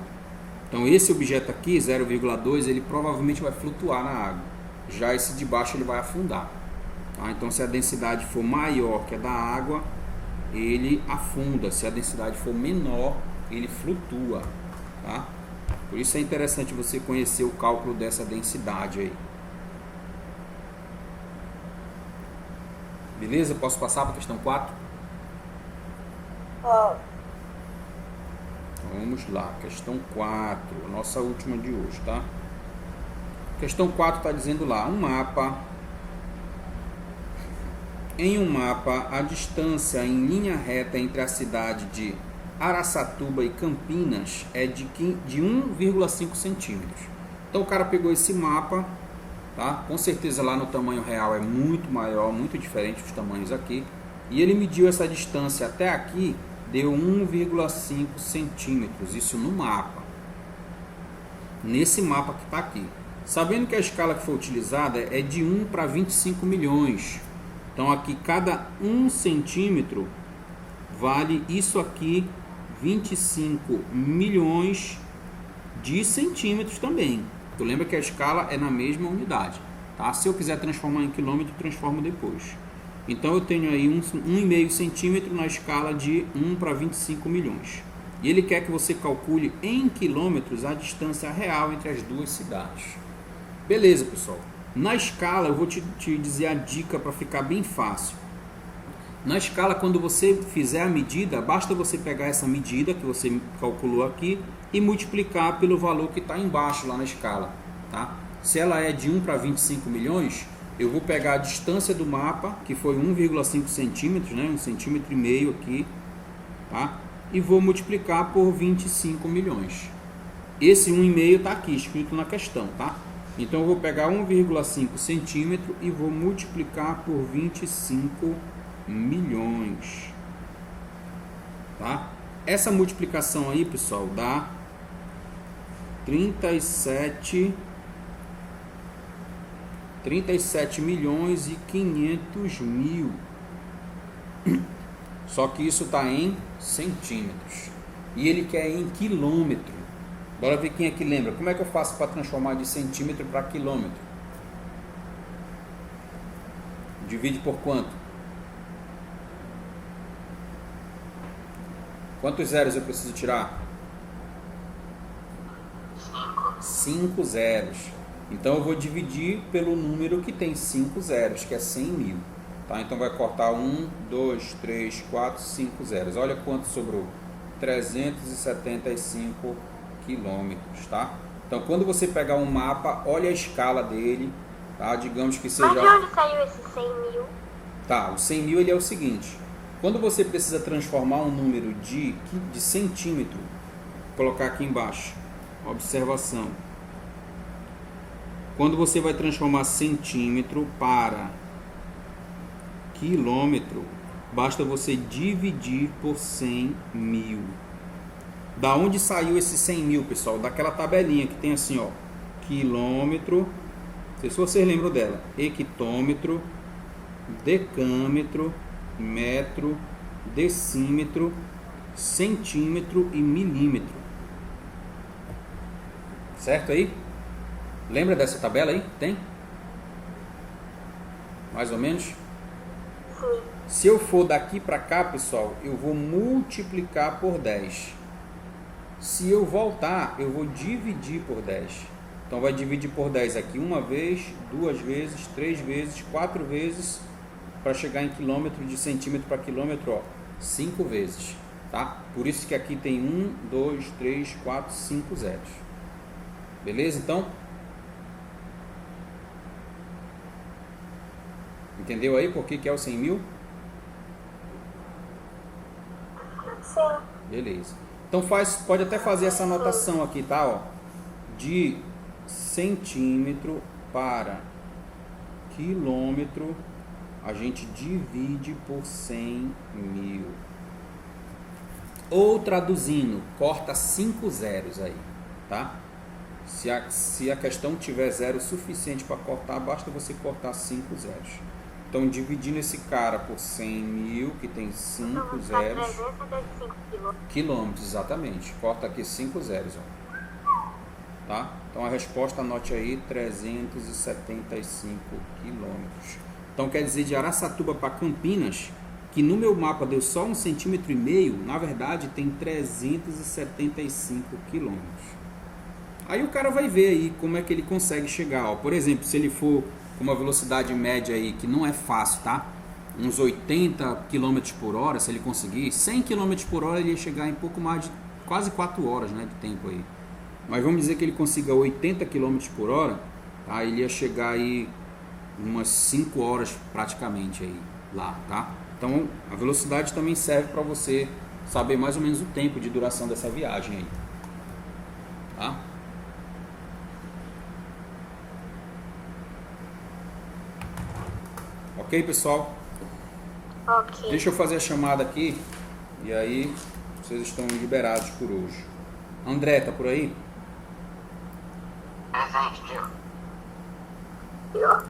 Então esse objeto aqui, 0,2, ele provavelmente vai flutuar na água. Já esse de baixo ele vai afundar, tá? Então se a densidade for maior que a da água, ele afunda. Se a densidade for menor, ele flutua, tá? Por isso é interessante você conhecer o cálculo dessa densidade aí. Beleza? Posso passar para a questão 4? Ó, Vamos lá, questão 4, a nossa última de hoje, tá? Questão 4 está dizendo lá, em um mapa, a distância em linha reta entre a cidade de Araçatuba e Campinas é de 1,5 centímetros. Então o cara pegou esse mapa, tá? Com certeza lá no tamanho real é muito maior, muito diferente dos tamanhos aqui. E ele mediu essa distância até aqui, deu 1,5 centímetros, isso no mapa. Nesse mapa que está aqui. Sabendo que a escala que foi utilizada é de 1 para 25 milhões. Então aqui cada 1 centímetro vale isso aqui 25 milhões de centímetros também. Tu lembra que a escala é na mesma unidade, tá? Se eu quiser transformar em quilômetro, transformo depois. Então eu tenho aí 1,5 centímetro na escala de 1 para 25 milhões. E ele quer que você calcule em quilômetros a distância real entre as duas cidades. Beleza, pessoal. Na escala eu vou te dizer a dica para ficar bem fácil. Na escala, quando você fizer a medida, basta você pegar essa medida que você calculou aqui e multiplicar pelo valor que está embaixo lá na escala, tá? Se ela é de 1 para 25 milhões, eu vou pegar a distância do mapa, que foi 1,5 centímetros, né? 1,5 centímetros aqui, tá? E vou multiplicar por 25 milhões. Esse 1,5 está aqui, escrito na questão, tá? Então eu vou pegar 1,5 centímetro e vou multiplicar por 25 milhões, tá? Essa multiplicação aí, pessoal, dá 37 milhões e 500 mil. Só que isso está em centímetros. E ele quer em quilômetro. Bora ver quem aqui lembra. Como é que eu faço para transformar de centímetro para quilômetro? Divide por quanto? Quantos zeros eu preciso tirar? 5 zeros. Então eu vou dividir pelo número que tem 5 zeros, que é 100 mil. Tá? Então vai cortar 1, 2, 3, 4, 5 zeros. Olha quanto sobrou. 375 quilômetros, tá? Então quando você pegar um mapa, olha a escala dele, tá? Digamos que seja... Mas de onde saiu esse 100 mil? Tá, o 100 mil ele é o seguinte. Quando você precisa transformar um número de centímetro, vou colocar aqui embaixo, observação. Quando você vai transformar centímetro para quilômetro, basta você dividir por 100 mil. Da onde saiu esse 100 mil, pessoal? Daquela tabelinha que tem assim, ó, quilômetro, não sei se vocês lembram dela, hectômetro, decâmetro, metro, decímetro, centímetro e milímetro. Certo aí? Lembra dessa tabela aí? Tem? Mais ou menos? Sim. Se eu for daqui para cá, pessoal, eu vou multiplicar por 10. Se eu voltar, eu vou dividir por 10. Então vai dividir por 10 aqui uma vez, duas vezes, três vezes, quatro vezes, para chegar em quilômetro, de centímetro para quilômetro, ó, 5 vezes, tá? Por isso que aqui tem 1, 2, 3, 4, 5 zeros. Beleza, então? Entendeu aí por que é o 100 mil? Sim. Beleza. Então pode até fazer essa anotação aqui, tá? Ó, de centímetro para quilômetro, a gente divide por 100 mil. Ou traduzindo, corta 5 zeros aí, tá? Se a questão tiver zero suficiente para cortar, basta você cortar 5 zeros. Então, dividindo esse cara por 100 mil, que tem 5 zeros, quilômetros, exatamente. Corta aqui 5 zeros, ó. Tá? Então, a resposta, anote aí, 375 quilômetros. Então, quer dizer, de Araçatuba para Campinas, que no meu mapa deu só 1,5 centímetro, na verdade, tem 375 quilômetros. Aí o cara vai ver aí como é que ele consegue chegar. Ó. Por exemplo, se ele for com uma velocidade média aí, que não é fácil, tá? uns 80 km por hora, se ele conseguir, 100 km por hora ele ia chegar em pouco mais de quase 4 horas, né, de tempo aí. Mas vamos dizer que ele consiga 80 km por hora, tá? Ele ia chegar aí umas 5 horas praticamente aí lá, tá? Então a velocidade também serve para você saber mais ou menos o tempo de duração dessa viagem aí, tá? Ok, pessoal? Ok. Deixa eu fazer a chamada aqui e aí vocês estão liberados por hoje. André, tá por aí? Presente, tio. Eu